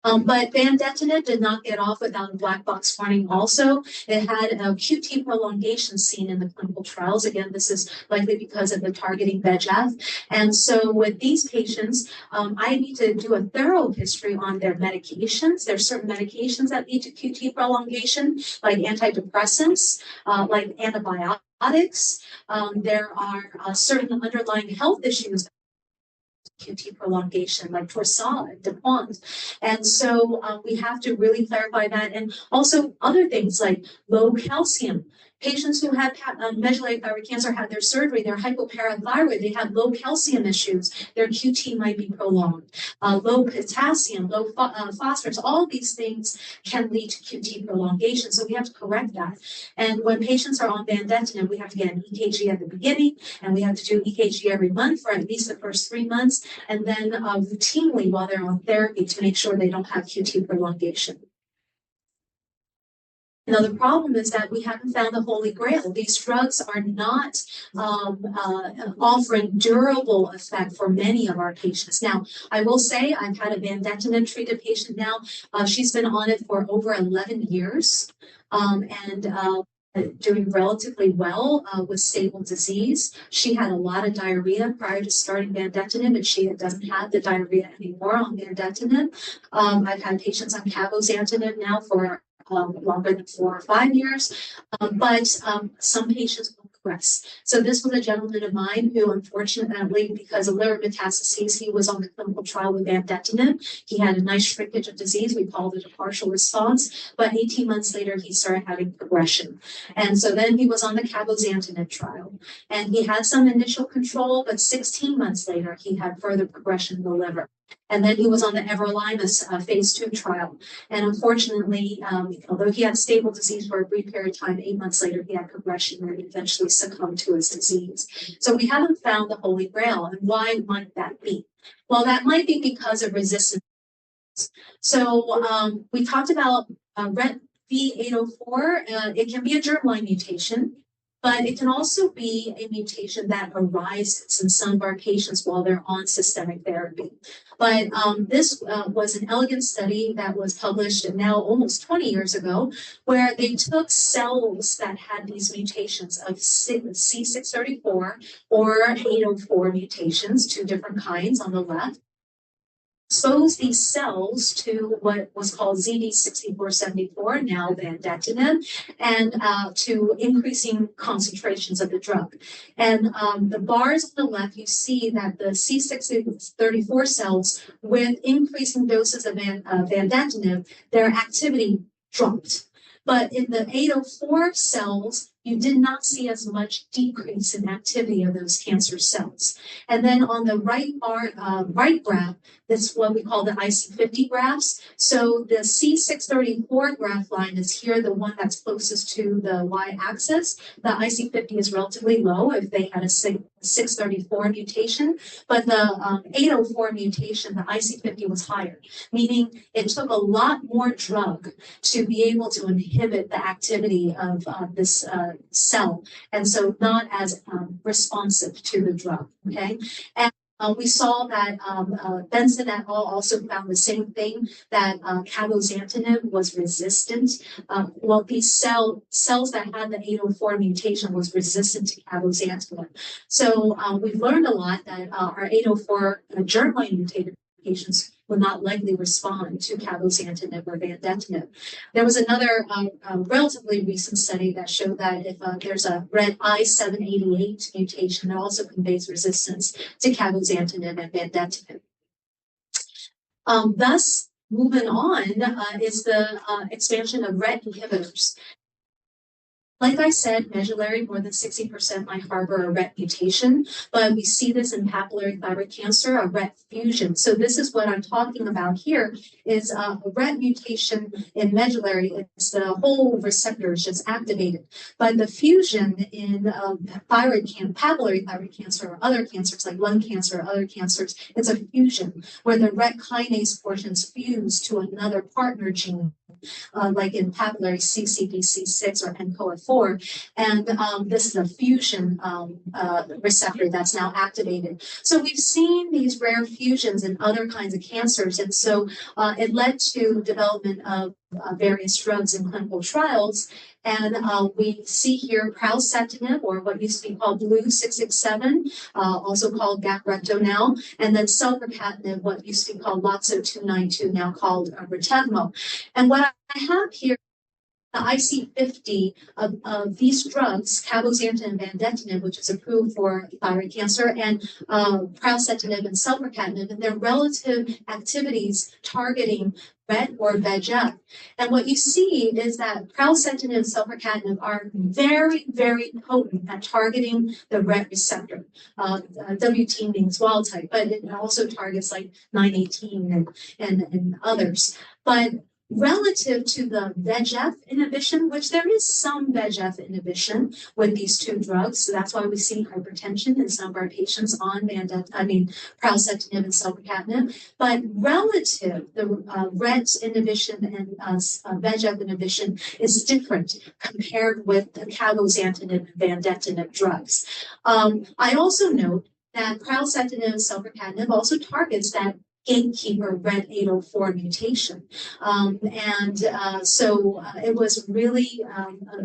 But vandetanib did not get off without a black box warning also. It had a QT prolongation seen in the clinical trials. Again, this is likely because of the targeting VEGF. And so with these patients, I need to do a thorough history on their medications. There are certain medications that lead to QT prolongation, like antidepressants, like antibiotics. There are certain underlying health issues, QT prolongation, like Torsades and DuPont. And so we have to really clarify that. And also other things like low calcium. Patients who have medullary thyroid cancer had their surgery, they're hypoparathyroid, they have low calcium issues, their QT might be prolonged. Low potassium, low phosphorus, all these things can lead to QT prolongation. So we have to correct that. And when patients are on vandetanib, we have to get an EKG at the beginning, and we have to do EKG every month for at least the first 3 months, and then routinely while they're on therapy to make sure they don't have QT prolongation. Now, the problem is that we haven't found the holy grail. These drugs are not offering durable effect for many of our patients. Now, I will say I've had a vandetanib treated patient now. She's been on it for over 11 years and doing relatively well with stable disease. She had a lot of diarrhea prior to starting vandetanib, and she doesn't have the diarrhea anymore on vandetanib. I've had patients on cabozantinib now for longer than 4 or 5 years, but some patients will progress. So this was a gentleman of mine who, unfortunately, because of liver metastases, he was on the clinical trial with vandetanib. He had a nice shrinkage of disease. We called it a partial response, but 18 months later, he started having progression. And so then he was on the cabozantinib trial, and he had some initial control, but 16 months later, he had further progression in the liver. And then he was on the everolimus phase 2 trial. And unfortunately, although he had stable disease for a brief period of time, 8 months later, he had progression and eventually succumbed to his disease. So we haven't found the holy grail. And why might that be? Well, that might be because of resistance. So we talked about RET V804. It can be a germline mutation, but it can also be a mutation that arises in some of our patients while they're on systemic therapy. But this was an elegant study that was published now almost 20 years ago, where they took cells that had these mutations of C634 or 804 mutations, 2 different kinds on the left, expose these cells to what was called ZD6474, now vandetanib, and to increasing concentrations of the drug. And the bars on the left, you see that the C634 cells with increasing doses of vandetanib, their activity dropped. But in the 804 cells, you did not see as much decrease in activity of those cancer cells. And then on the right bar, right graph, that's what we call the IC50 graphs. So the C634 graph line is here, the one that's closest to the y-axis. The IC50 is relatively low if they had a 634 mutation, but the 804 mutation, the IC50 was higher, meaning it took a lot more drug to be able to inhibit the activity of this cell, and so not as responsive to the drug, okay? And we saw that Benson et al. Also found the same thing, that cabozantinib was resistant. Well, these cells that had the 804 mutation was resistant to cabozantinib. So we've learned a lot that our 804 germline mutated patients would not likely respond to cabozantinib or vandetanib. There was another relatively recent study that showed that if there's a red I788 mutation, it also conveys resistance to cabozantinib and vandetanib. Thus, moving on is the expansion of RET inhibitors. Like I said, medullary, more than 60% might harbor a RET mutation, but we see this in papillary thyroid cancer, a RET fusion. So this is what I'm talking about here, is a RET mutation in medullary. It's the whole receptor is just activated. But the fusion in papillary thyroid cancer or other cancers like lung cancer or other cancers, it's a fusion where the RET kinase portions fuse to another partner gene. like in papillary CCDC6 or NCOA4. And this is a fusion receptor that's now activated. So we've seen these rare fusions in other kinds of cancers. And so it led to development of various drugs in clinical trials. And we see here pralsetinib, or what used to be called Blue 667, also called Gacreto now, and then selpercatinib, what used to be called Loxo 292, now called Retevmo. And what I have here, the IC50 of these drugs, cabozantinib and vandetanib, which is approved for thyroid cancer, and pralsetinib and selpercatinib, and their relative activities targeting RET or VEGF. And what you see is that pralsetinib and selpercatinib are very, very potent at targeting the RET receptor. WT means wild type, but it also targets like 918 and others. But relative to the VEGF inhibition, which there is some VEGF inhibition with these two drugs, so that's why we see hypertension in some of our patients on pralsetinib and selpercatinib. But relative, the RET inhibition and VEGF inhibition is different compared with the cabozantinib and vandetanib drugs. I also note that pralsetinib and selpercatinib also targets that gatekeeper RET 804 mutation. So it was really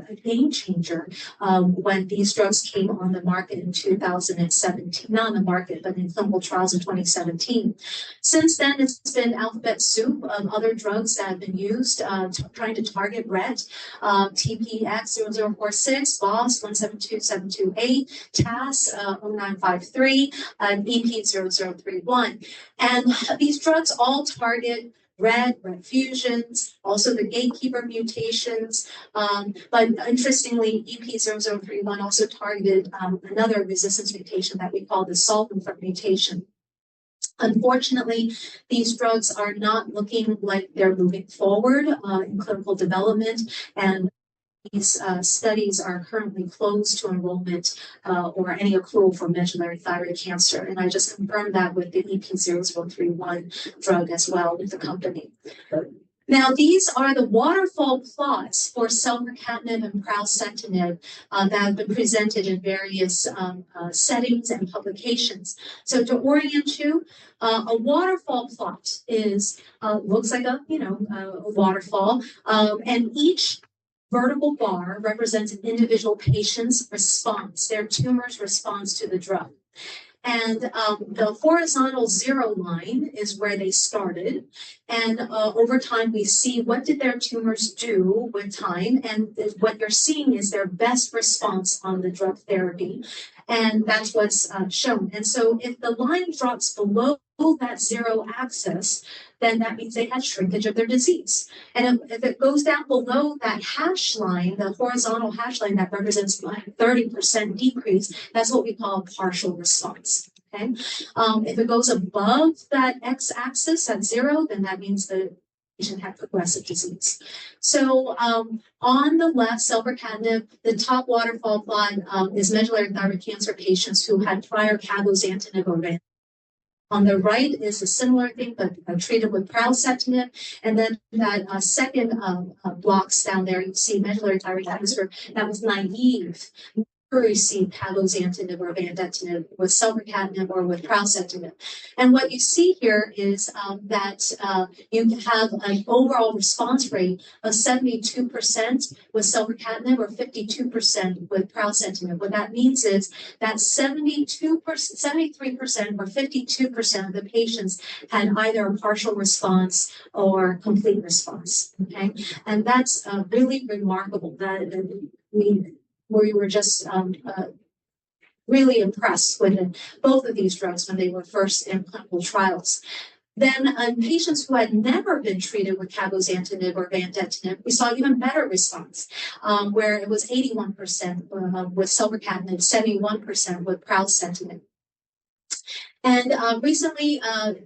a game changer when these drugs came on the market in 2017, not on the market, but in clinical trials in 2017. Since then, it's been alphabet soup of other drugs that have been used trying to target RET, TPX0046, BOS 172728, TAS 0953, and EP0031. And these drugs all target RET fusions, also the gatekeeper mutations. But interestingly, EP0031 also targeted another resistance mutation that we call the sulfur mutation. Unfortunately, these drugs are not looking like they're moving forward in clinical development, and these studies are currently closed to enrollment or any accrual for medullary thyroid cancer. And I just confirmed that with the EP0031 drug as well with the company. Now, these are the waterfall plots for selpercatinib and pralsetinib that have been presented in various settings and publications. So to orient you, a waterfall plot is looks like a waterfall, and each vertical bar represents an individual patient's response, their tumor's response to the drug. And the horizontal zero line is where they started. And over time, we see what did their tumors do with time. And what you're seeing is their best response on the drug therapy. And that's what's shown. And so if the line drops below that zero axis, then that means they had shrinkage of their disease. And if it goes down below that hash line, the horizontal hash line that represents like 30% decrease, that's what we call a partial response. Okay. If it goes above that x-axis at zero, then that means the patient had progressive disease. So on the left, selpercatinib, the top waterfall plot is medullary thyroid cancer patients who had prior cabozantinib or vandetanib. On the right is a similar thing, but treated with pralsetinib. And then that second blocks down there, you see medullary thyroid cancer that was naive, never received cabozantinib or vandetanib with selpercatinib or with pralsetinib. And what you see here is that you have an overall response rate of 72% with selpercatinib or 52% with pralsetinib. What that means is that 72%, 73% or 52% of the patients had either a partial response or complete response. Okay, and that's really remarkable. We were just really impressed with both of these drugs when they were first in clinical trials. Then patients who had never been treated with cabozantinib or vandetanib, we saw even better response, where it was 81% with selpercatinib, 71% with pralsetinib. And recently,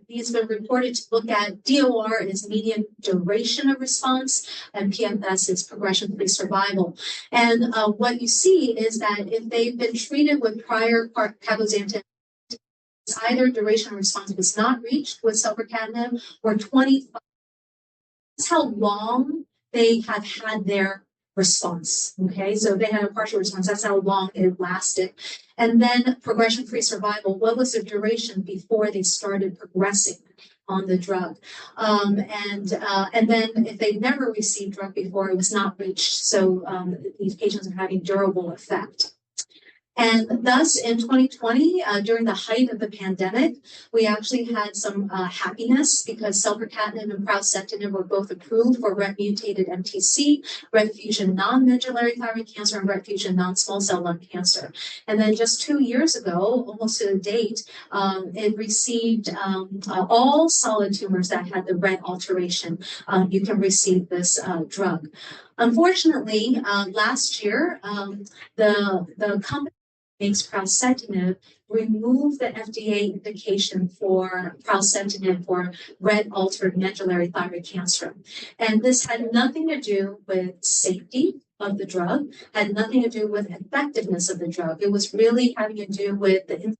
these have been reported to look at DOR is median duration of response, and PFS is progression-free survival. And what you see is that if they've been treated with prior cabozantinib, either duration of response was not reached with selpercatinib or 25. That's how long they have had their response. Okay, so they had a partial response. That's how long it lasted. And then progression-free survival. What was the duration before they started progressing on the drug? And then if they never received drug before, it was not reached. So these patients are having durable effect. And thus, in 2020, during the height of the pandemic, we actually had some happiness because selpercatinib and pralsetinib were both approved for RET-mutated MTC, RET-fusion non-medullary thyroid cancer, and RET-fusion non-small cell lung cancer. And then just 2 years ago, almost to the date, it received all solid tumors that had the RET alteration. You can receive this drug. Unfortunately, last year, the company makes pralsetinib remove the FDA indication for pralsetinib for RET-altered medullary thyroid cancer. And this had nothing to do with safety of the drug, had nothing to do with effectiveness of the drug. It was really having to do with the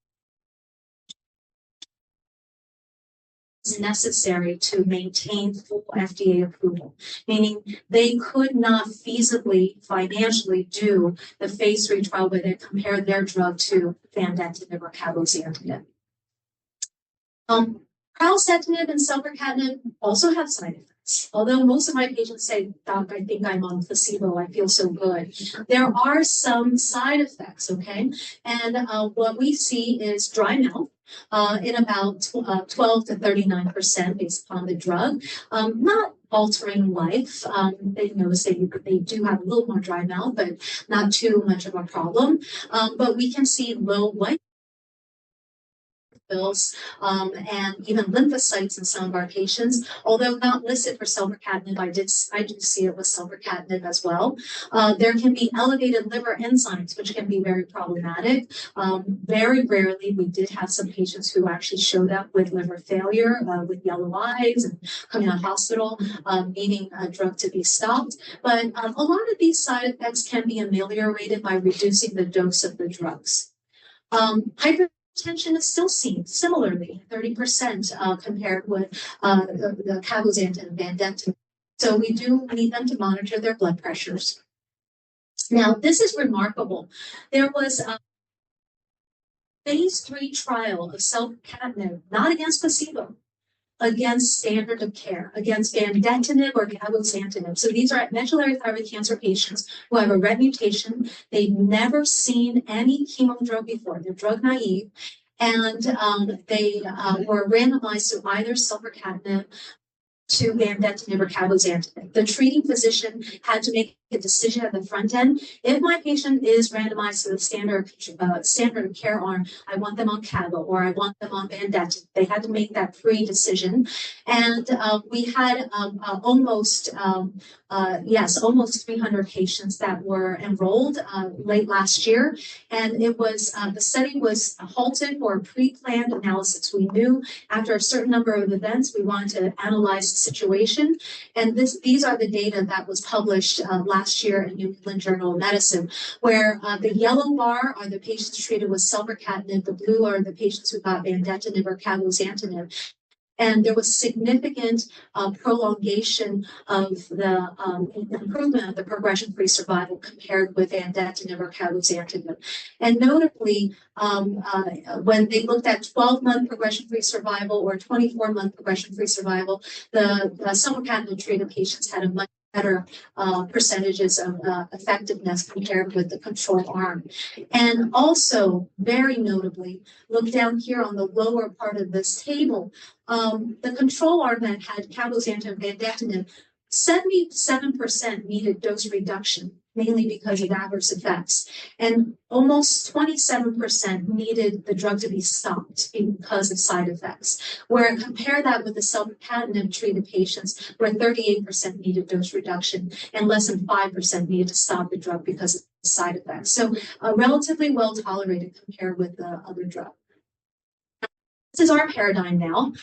necessary to maintain full FDA approval, meaning they could not feasibly financially do the phase 3 trial where they compared their drug to vandetanib or cabozantinib. Pralsetinib and selpercatinib also have side effects. Although most of my patients say, "Doc, I think I'm on placebo. I feel so good." There are some side effects, okay? And what we see is dry mouth in about 12 to 39% based upon the drug. Not altering life. They notice they do have a little more dry mouth, but not too much of a problem. But we can see low white cells and even lymphocytes in some of our patients, although not listed for selpercatinib. I do see it with selpercatinib as well. There can be elevated liver enzymes, which can be very problematic. Very rarely, we did have some patients who actually showed up with liver failure, with yellow eyes, and coming out of hospital, needing a drug to be stopped. But a lot of these side effects can be ameliorated by reducing the dose of the drugs. Hypertension is still seen similarly, 30% compared with the cabozantinib and vandetanib. So we do need them to monitor their blood pressures. Now, this is remarkable. There was a phase 3 trial of selpercatinib, not against placebo, against standard of care, against vandetanib or cabozantinib. So these are medullary thyroid cancer patients who have a RET mutation. They've never seen any chemo drug before. They're drug naive. And they were randomized to either selpercatinib, to vandetanib or cabozantinib. The treating physician had to make a decision at the front end. If my patient is randomized to the standard of care arm, I want them on cabo or I want them on vandetanib. They had to make that pre-decision. And we had almost 300 patients that were enrolled late last year. And it was the study was halted for a pre-planned analysis. We knew after a certain number of events, we wanted to analyze the situation. And these are the data that was published last year in New England Journal of Medicine, where the yellow bar are the patients treated with selpercatinib, the blue are the patients who got vandetanib or cabozantinib. And there was significant prolongation of the improvement of the progression-free survival compared with vandetanib or cabozantinib. And notably, when they looked at 12-month progression-free survival or 24-month progression-free survival, the selpercatinib-treated patients had a much better percentages of effectiveness compared with the control arm. And also, very notably, look down here on the lower part of this table, the control arm that had cabozantinib and vandetanib, 77% needed dose reduction, mainly because of adverse effects. And almost 27% needed the drug to be stopped because of side effects. Where compare that with the selpercatinib treated patients, where 38% needed dose reduction and less than 5% needed to stop the drug because of the side effects. So relatively well tolerated compared with the other drug. This is our paradigm now,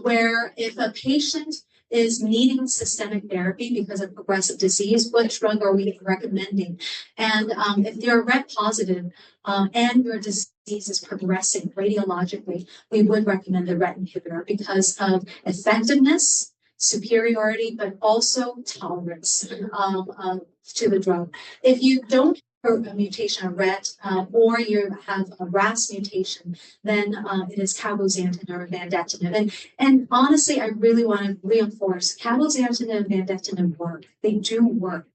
where if a patient is needing systemic therapy because of progressive disease, what drug are we recommending? And if they're RET positive and your disease is progressing radiologically, we would recommend the RET inhibitor because of effectiveness, superiority, but also tolerance to the drug. If you don't have a mutation of RET or you have a RAS mutation, then it is cabozantinib or vandetanib. And honestly, I really want to reinforce cabozantinib and vandetanib work. They do work.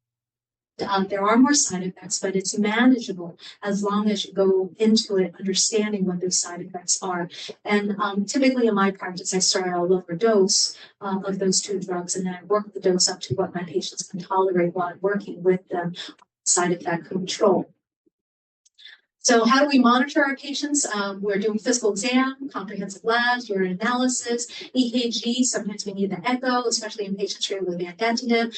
There are more side effects, but it's manageable as long as you go into it understanding what those side effects are. And typically in my practice, I start at a lower dose of those two drugs, and then I work the dose up to what my patients can tolerate while I'm working with them side effect control. So how do we monitor our patients? We're doing physical exam, comprehensive labs, urine analysis, EKG. Sometimes we need the echo, especially in patients treated with vandetanib.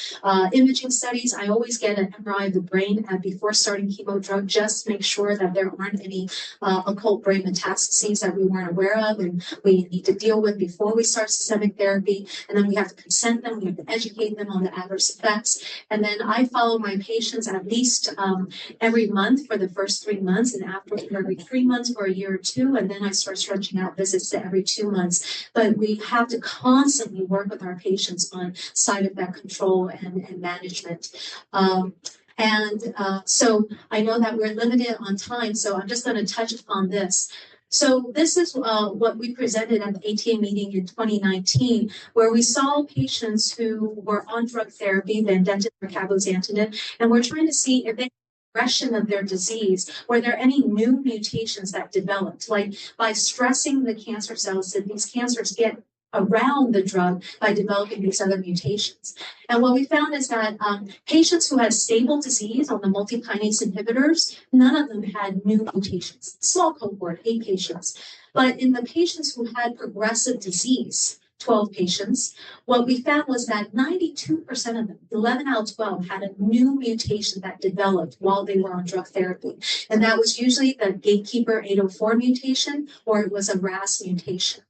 Imaging studies. I always get an MRI of the brain before starting chemo drug, just to make sure that there aren't any occult brain metastases that we weren't aware of and we need to deal with before we start systemic therapy. And then we have to consent them. We have to educate them on the adverse effects. And then I follow my patients at least every month for the first 3 months, and after every 3 months for a year or two, and then I start stretching out visits to every 2 months. But we have to constantly work with our patients on side effect control and management. So I know that we're limited on time, so I'm just going to touch upon this. So this is what we presented at the ATA meeting in 2019, where we saw patients who were on drug therapy, vandetanib or cabozantinib, and we're trying to see if they progression of their disease, were there any new mutations that developed? Like by stressing the cancer cells, that these cancers get around the drug by developing these other mutations. And what we found is that patients who had stable disease on the multikinase inhibitors, none of them had new mutations. Small cohort, 8 patients. But in the patients who had progressive disease, 12 patients, what we found was that 92% of them, 11 out of 12, had a new mutation that developed while they were on drug therapy. And that was usually the gatekeeper 804 mutation, or it was a RAS mutation.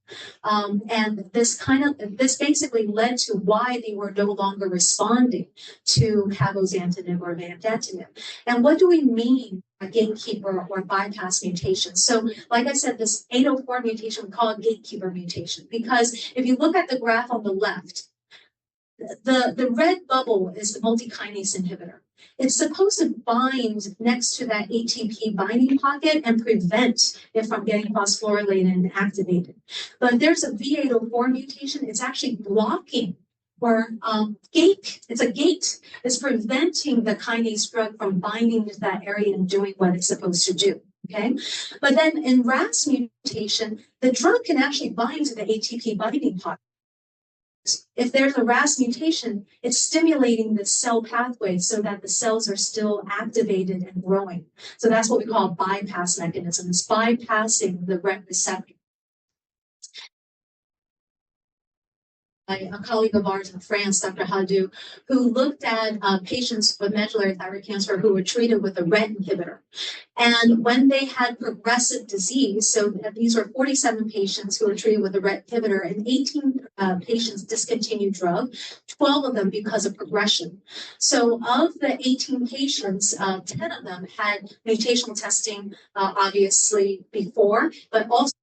And this basically led to why they were no longer responding to cabozantinib or vandetanib. And what do we mean by gatekeeper or bypass mutation? So, like I said, this 804 mutation, we call it gatekeeper mutation, because if you look at the graph on the left, the red bubble is the multikinase inhibitor. It's supposed to bind next to that ATP binding pocket and prevent it from getting phosphorylated and activated. But there's a V804 mutation. It's actually blocking or it's a gate. It's preventing the kinase drug from binding to that area and doing what it's supposed to do. Okay, but then in RAS mutation, the drug can actually bind to the ATP binding pocket. If there's a RAS mutation, it's stimulating the cell pathway so that the cells are still activated and growing. So that's what we call a bypass mechanism. It's bypassing the RET receptor. A colleague of ours in France, Dr. Hadou, who looked at patients with medullary thyroid cancer who were treated with a RET inhibitor. And when they had progressive disease, so these were 47 patients who were treated with a RET inhibitor, and 18 patients discontinued drug, 12 of them because of progression. So of the 18 patients, 10 of them had mutational testing, obviously, before, but also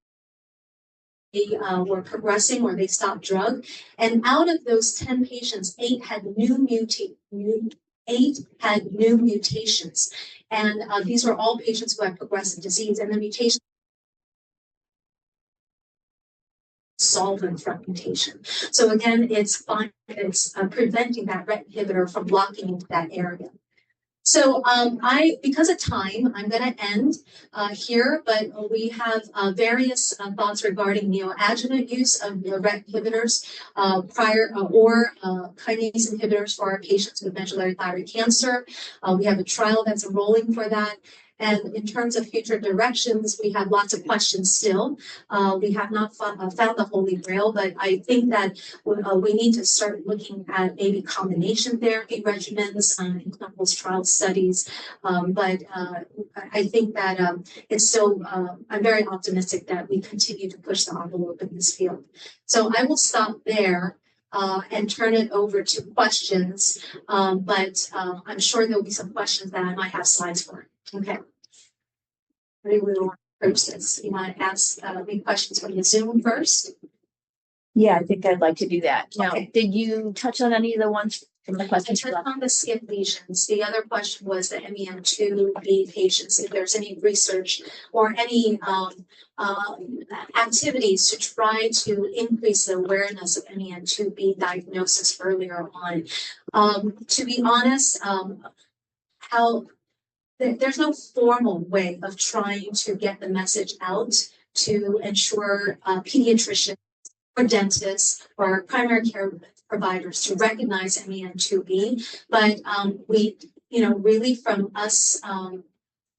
they were progressing or they stopped drug. And out of those 10 patients, 8 had new mutations. And these were all patients who had progressive disease. And the mutation solvent from mutation. So again, it's preventing that RET inhibitor from blocking into that area. So because of time, I'm going to end here, but we have various thoughts regarding neoadjuvant use of RET inhibitors or kinase inhibitors for our patients with medullary thyroid cancer. We have a trial that's enrolling for that. And in terms of future directions, we have lots of questions still. We have not found the Holy Grail, but I think that we need to start looking at maybe combination therapy regimens in clinical trial studies. But I think that it's still, I'm very optimistic that we continue to push the envelope in this field. So I will stop there. And turn it over to questions, but I'm sure there'll be some questions that I might have slides for. Okay. How do we want to approach this? You want to ask me questions from the Zoom first? Yeah, I think I'd like to do that. Now, Okay. did you touch on any of the ones from the I questions? touched on the skin lesions. The other question was the MEN2B patients, if there's any research or any activities to try to increase the awareness of MEN2B diagnosis earlier on. To be honest, how there's no formal way of trying to get the message out to ensure pediatricians or dentists or primary care providers to recognize MEN2B. But we, really from us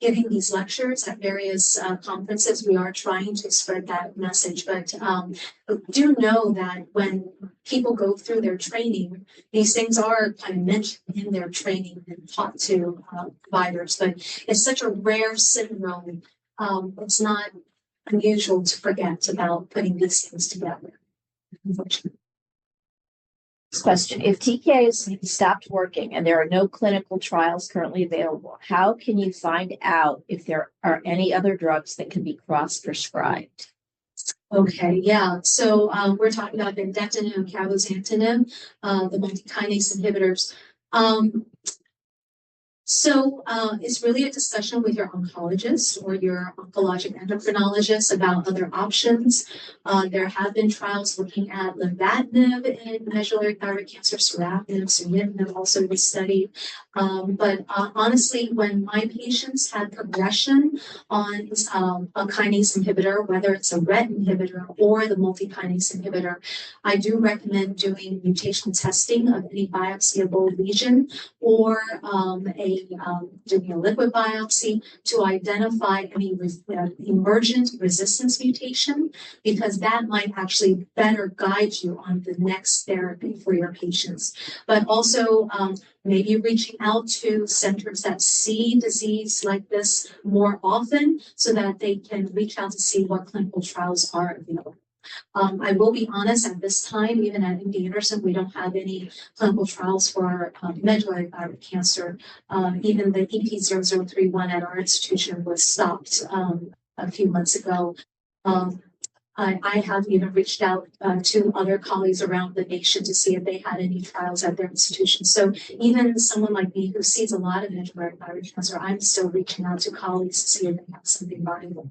giving these lectures at various conferences, we are trying to spread that message. But do know that when people go through their training, these things are kind of mentioned in their training and taught to providers. But it's such a rare syndrome. It's not unusual to forget about putting these things together. Unfortunately. Next question. If ThyCa has stopped working and there are no clinical trials currently available, how can you find out if there are any other drugs that can be cross-prescribed? Okay, yeah. So we're talking about vindetinib and cabozantinib, the multikinase inhibitors. So it's really a discussion with your oncologist or your oncologic endocrinologist about other options. There have been trials looking at lenvatinib in medullary thyroid cancer, sunitinib also was studied. But honestly, when my patients had progression on a kinase inhibitor, whether it's a RET inhibitor or the multikinase inhibitor, I do recommend doing mutation testing of any biopsyable lesion or doing a liquid biopsy to identify any emergent resistance mutation, because that might actually better guide you on the next therapy for your patients. But also maybe reaching out to centers that see disease like this more often so that they can reach out to see what clinical trials are available. I will be honest, at this time, even at MD Anderson, we don't have any clinical trials for medullary thyroid cancer. Even the EP0031 at our institution was stopped a few months ago. I have even reached out to other colleagues around the nation to see if they had any trials at their institution. So even someone like me who sees a lot of medullary thyroid cancer, I'm still reaching out to colleagues to see if they have something valuable.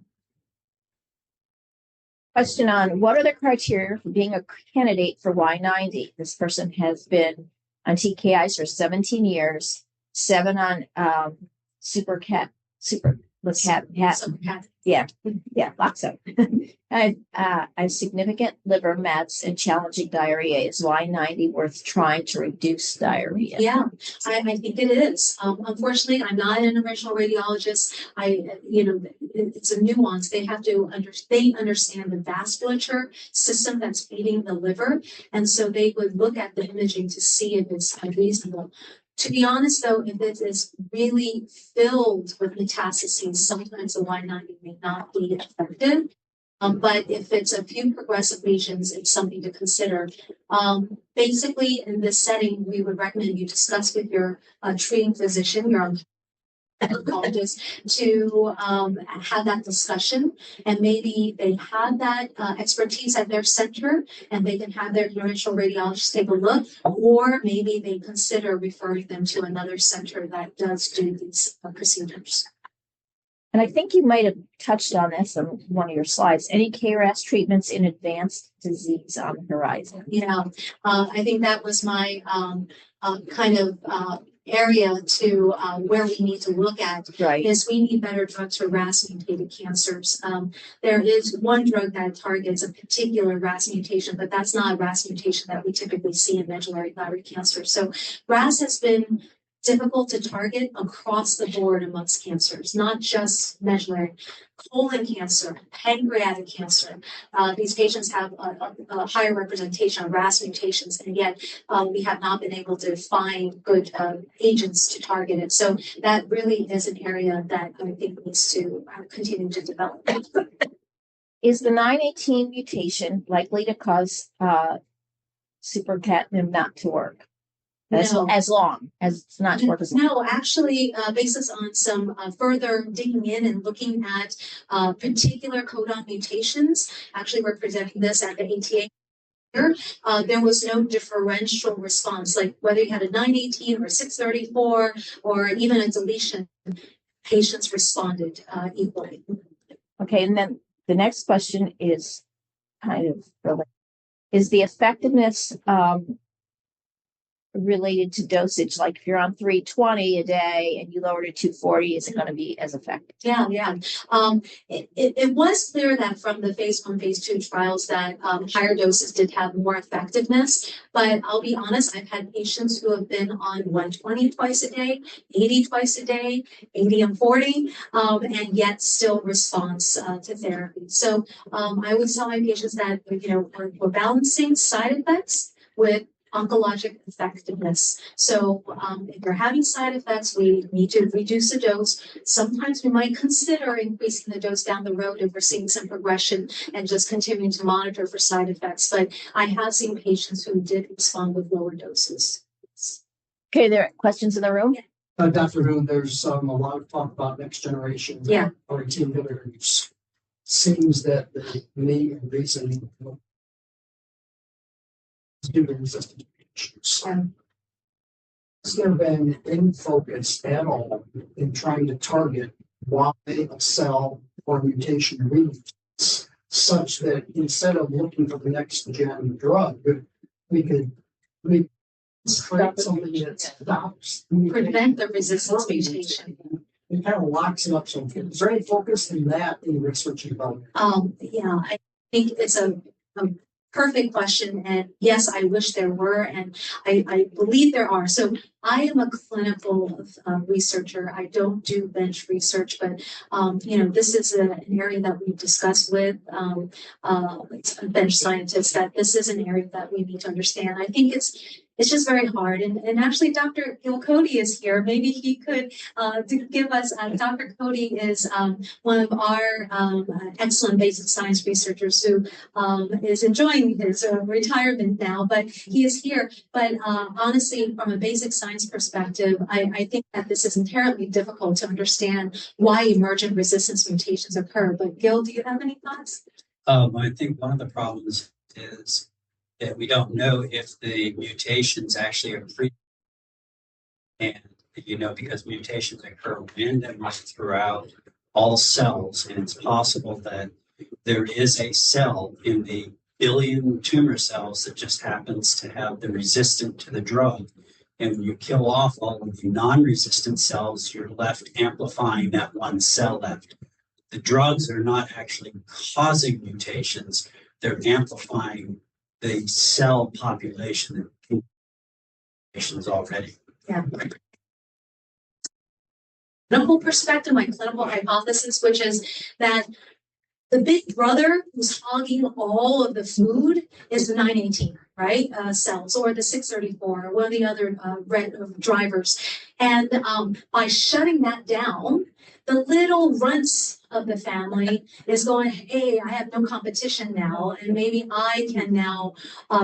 Question on what are the criteria for being a candidate for Y90? This person has been on TKIs for 17 years, 7 on lots of. I significant liver mets and challenging diarrhea. Is Y90 worth trying to reduce diarrhea? Yeah, I think it is. Unfortunately, I'm not an interventional radiologist. It's a nuance. They have to understand the vasculature system that's feeding the liver, and so they would look at the imaging to see if it's reasonable. To be honest, though, if it is really filled with metastases, sometimes the Y90 may not be effective. But if it's a few progressive lesions, it's something to consider. Basically, in this setting, we would recommend you discuss with your treating physician, your oncologist, to have that discussion. And maybe they have that expertise at their center and they can have their interventional radiologist take a look, or maybe they consider referring them to another center that does do these procedures. And I think you might have touched on this on one of your slides. Any KRAS treatments in advanced disease on the horizon? Yeah, I think that was my kind of area to where we need to look at. Right. Is we need better drugs for RAS mutated cancers. There is one drug that targets a particular RAS mutation, but that's not a RAS mutation that we typically see in medullary thyroid cancer. So RAS has been difficult to target across the board amongst cancers, not just medullary. Colon cancer, pancreatic cancer. These patients have a higher representation of RAS mutations, and yet we have not been able to find good agents to target it. So that really is an area that I think needs to continue to develop. Is the 918 mutation likely to cause supercatinib not to work? As long as it's not working. No, actually, basis on some further digging in and looking at particular codon mutations. Actually, we're presenting this at the ATA there was no differential response, like whether you had a 918 or 634 or even a deletion, patients responded equally. Okay, and then the next question is kind of related. Is the effectiveness related to dosage? Like if you're on 320 a day and you lower to 240, is it going to be as effective? Yeah. It was clear that from the phase 1, phase 2 trials that higher doses did have more effectiveness. But I'll be honest, I've had patients who have been on 120 twice a day, 80 twice a day, 80 and 40, and yet still response to therapy. So I would tell my patients that we're balancing side effects with oncologic effectiveness. So if we're having side effects, we need to reduce the dose. Sometimes we might consider increasing the dose down the road if we're seeing some progression and just continuing to monitor for side effects. But I have seen patients who did respond with lower doses. Okay, there are questions in the room? Yeah. Dr. Hoon, there's a lot of talk about next generation or inhibitors. Seems that the main reason due to resistant mutations. Has there been any focus at all in trying to target why a cell or mutation leaves, such that instead of looking for the next gen drug, we could create something that stops prevent the resistance mutation? It kind of locks it up. So is there any focus in that in research and development? I think it's a perfect question. And yes, I wish there were, and I believe there are. So I am a clinical researcher. I don't do bench research, but this is an area that we've discussed with bench scientists, that this is an area that we need to understand. I think it's just very hard. And actually, Dr. Gil Cody is here. Maybe he could give us, Dr. Cody is one of our excellent basic science researchers who is enjoying his retirement now, but he is here. But honestly, from a basic science perspective, I think that this is inherently difficult to understand why emergent resistance mutations occur. But Gil, do you have any thoughts? I think one of the problems is that we don't know if the mutations actually are pre, and because mutations occur randomly throughout all cells, and it's possible that there is a cell in the billion tumor cells that just happens to have the resistant to the drug. And when you kill off all of the non-resistant cells, you're left amplifying that one cell left. The drugs are not actually causing mutations, they're amplifying the cell population that mutations already. Yeah. Clinical perspective, my clinical hypothesis, which is that the big brother who's hogging all of the food is the 918, right? Cells, or the 634, or one of the other drivers. And by shutting that down, the little runts of the family is going, hey, I have no competition now, and maybe I can now,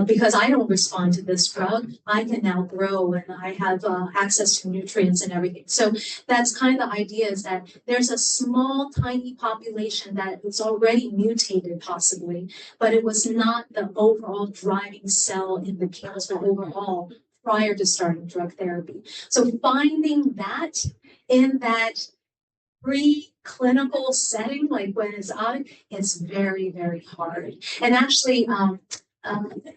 because I don't respond to this drug, I can now grow and I have access to nutrients and everything. So that's kind of the idea, is that there's a small, tiny population that is already mutated possibly, but it was not the overall driving cell in the cancer overall prior to starting drug therapy. So finding that in that pre-clinical setting, like when it's on, it's very, very hard. And actually,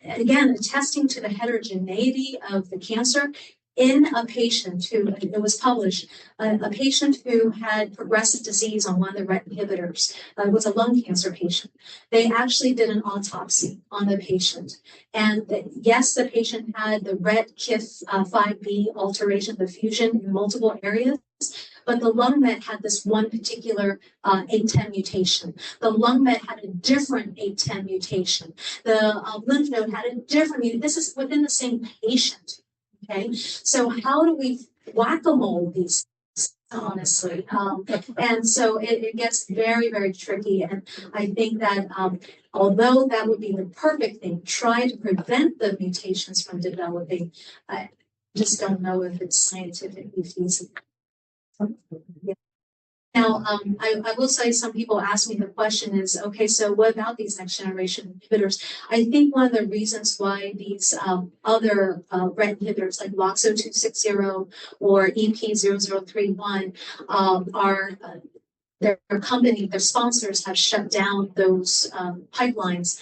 again, attesting to the heterogeneity of the cancer, in a patient who, it was published, a patient who had progressive disease on one of the RET inhibitors, was a lung cancer patient. They actually did an autopsy on the patient. And yes, the patient had the RET KIF5B alteration, the fusion in multiple areas, but the lung met had this one particular 810 mutation. The lung met had a different 810 mutation. The lymph node had a different mutation. This is within the same patient. Okay, so how do we whack-a-mole these things, honestly? And so it gets very, very tricky. And I think that although that would be the perfect thing, try to prevent the mutations from developing, I just don't know if it's scientifically feasible. Yeah. Now, I will say some people ask me the question is, okay, so what about these next generation inhibitors? I think one of the reasons why these other RET inhibitors like LOXO 260 or EP0031 are their company, their sponsors have shut down those pipelines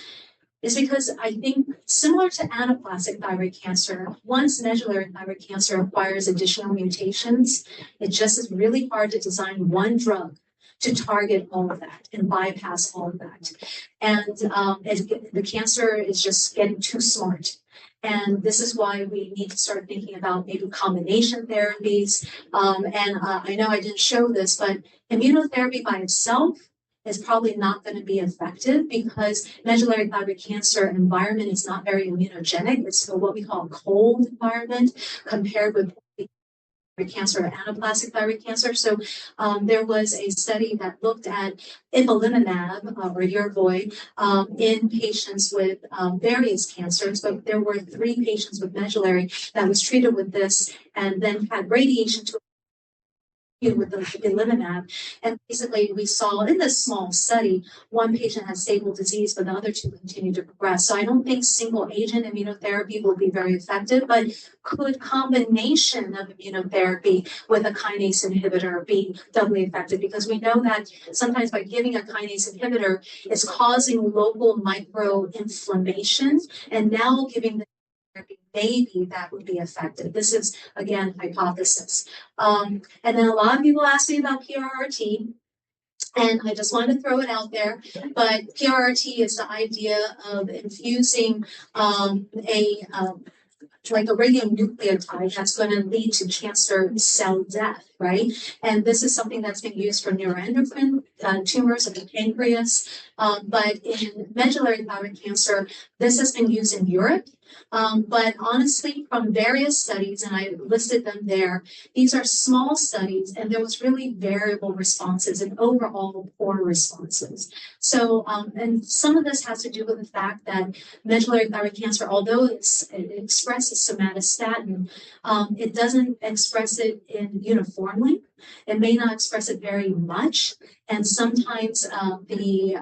is because I think similar to anaplastic thyroid cancer, once medullary thyroid cancer acquires additional mutations, it just is really hard to design one drug to target all of that and bypass all of that. And the cancer is just getting too smart. And this is why we need to start thinking about maybe combination therapies. I know I didn't show this, but immunotherapy by itself is probably not going to be effective because medullary thyroid cancer environment is not very immunogenic. It's what we call a cold environment compared with thyroid cancer or anaplastic thyroid cancer. So there was a study that looked at ipilimumab or Yervoy in patients with various cancers, but there were 3 patients with medullary that was treated with this and then had radiation to with the ipilimumab. And basically we saw in this small study, one patient had stable disease, but the other 2 continued to progress. So I don't think single agent immunotherapy will be very effective, but could combination of immunotherapy with a kinase inhibitor be doubly effective? Because we know that sometimes by giving a kinase inhibitor, it's causing local microinflammation, and now giving the maybe that would be effective. This is, again, hypothesis. And then a lot of people ask me about PRRT, and I just wanted to throw it out there. But PRRT is the idea of infusing like a radionucleotide that's going to lead to cancer cell death, right? And this is something that's been used for neuroendocrine tumors of the pancreas. But in medullary thyroid cancer, this has been used in Europe. But honestly, from various studies, and I listed them there, these are small studies, and there was really variable responses and overall poor responses. So, and some of this has to do with the fact that medullary thyroid cancer, although it expresses somatostatin, it doesn't express it uniformly. It may not express it very much, and sometimes the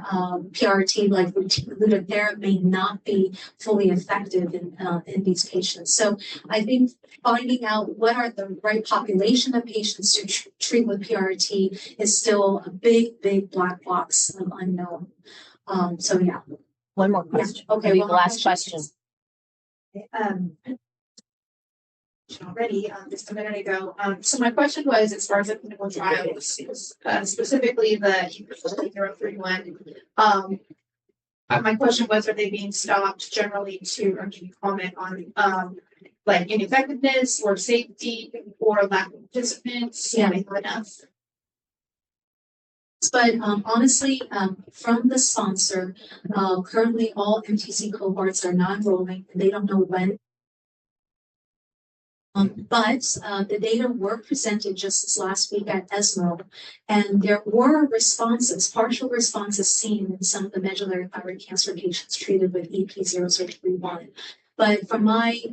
PRT, like Lutathera, may not be fully effective in these patients. So I think finding out what are the right population of patients to treat with PRT is still a big, big black box of unknown. So yeah. One more question. Yeah. Okay. Maybe Well, the last question. Already just a minute ago. So my question was, as far as the clinical trials, specifically the 031. My question was, are they being stopped generally to, or can you comment on like ineffectiveness or safety or lack of participants? Yeah. Enough. But honestly, from the sponsor, currently all MTC cohorts are not enrolling. They don't know when. But the data were presented just this last week at ESMO, and there were responses, partial responses seen in some of the medullary thyroid cancer patients treated with EP0031. But from my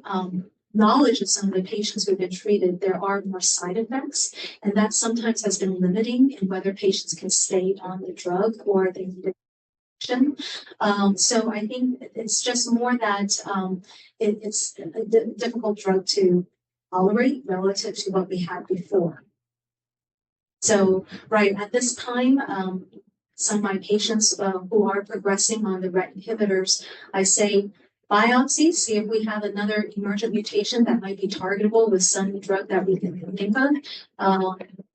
knowledge of some of the patients who've been treated, there are more side effects, and that sometimes has been limiting in whether patients can stay on the drug or they need it. So I think it's just more that it's a difficult drug to tolerate relative to what we had before. So, right, at this time, some of my patients who are progressing on the RET inhibitors, I say biopsy, see if we have another emergent mutation that might be targetable with some drug that we can think of.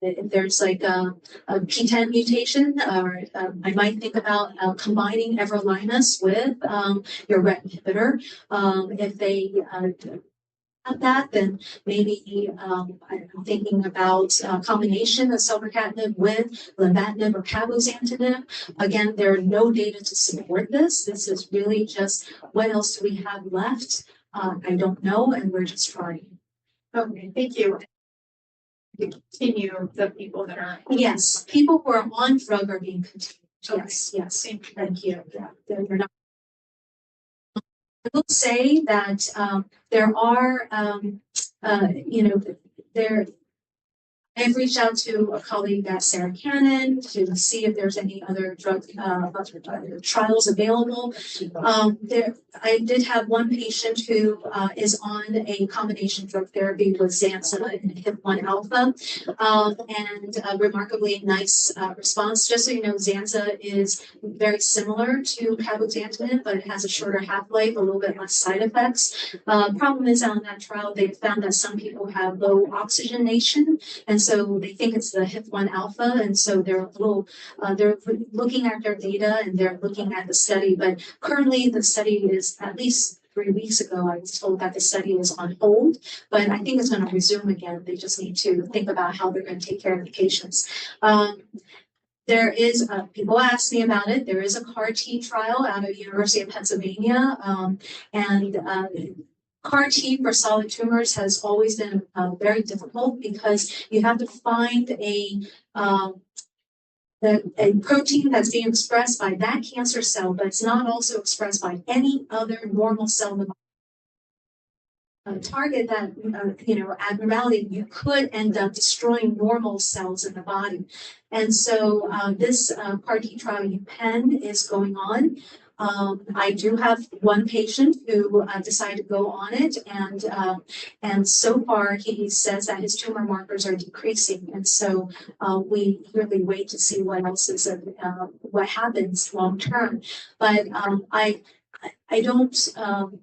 If there's like a P10 mutation, or I might think about combining everolimus with your RET inhibitor. If they that, then maybe I'm thinking about a combination of selpercatinib with lenvatinib or cabozantinib. Again, there are no data to support this. This is really just what else do we have left? I don't know, and we're just trying. Okay, thank you. Continue the people that are. Yes, people who are on drug are being continued. Yes, yes. Thank you. Yeah, they're not. I will say that there are, there. I've reached out to a colleague at Sarah Cannon to see if there's any other drug trials available. I did have one patient who is on a combination drug therapy with Zanza and HIF-1 alpha, and remarkably nice response. Just so you know, Zanza is very similar to cabozantinib, but it has a shorter half-life, a little bit less side effects. Problem is, on that trial, they found that some people have low oxygenation, and so they think it's the HIF-1 alpha, and so they're a little, they're looking at their data and they're looking at the study, but currently the study is, at least 3 weeks ago, I was told that the study is on hold, but I think it's going to resume again. They just need to think about how they're going to take care of the patients. There is, people ask me about it, there is a CAR T trial out of University of Pennsylvania, and CAR T for solid tumors has always been very difficult because you have to find a protein that's being expressed by that cancer cell, but it's not also expressed by any other normal cell in the body. Target that abnormality, you could end up destroying normal cells in the body. And so this CAR T trial UPenn is going on. I do have one patient who decided to go on it, and so far he says that his tumor markers are decreasing, and so we really wait to see what else is what happens long term. But I don't.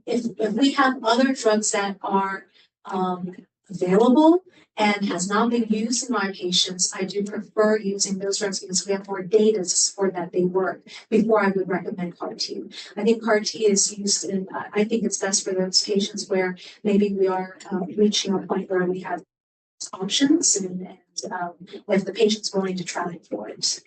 If we have other drugs that are available and has not been used in my patients, I do prefer using those drugs because we have more data to support that they work before I would recommend CAR T. I think CAR T is used in, I think it's best for those patients where maybe we are reaching a point where we have options and if the patient's willing to try for it.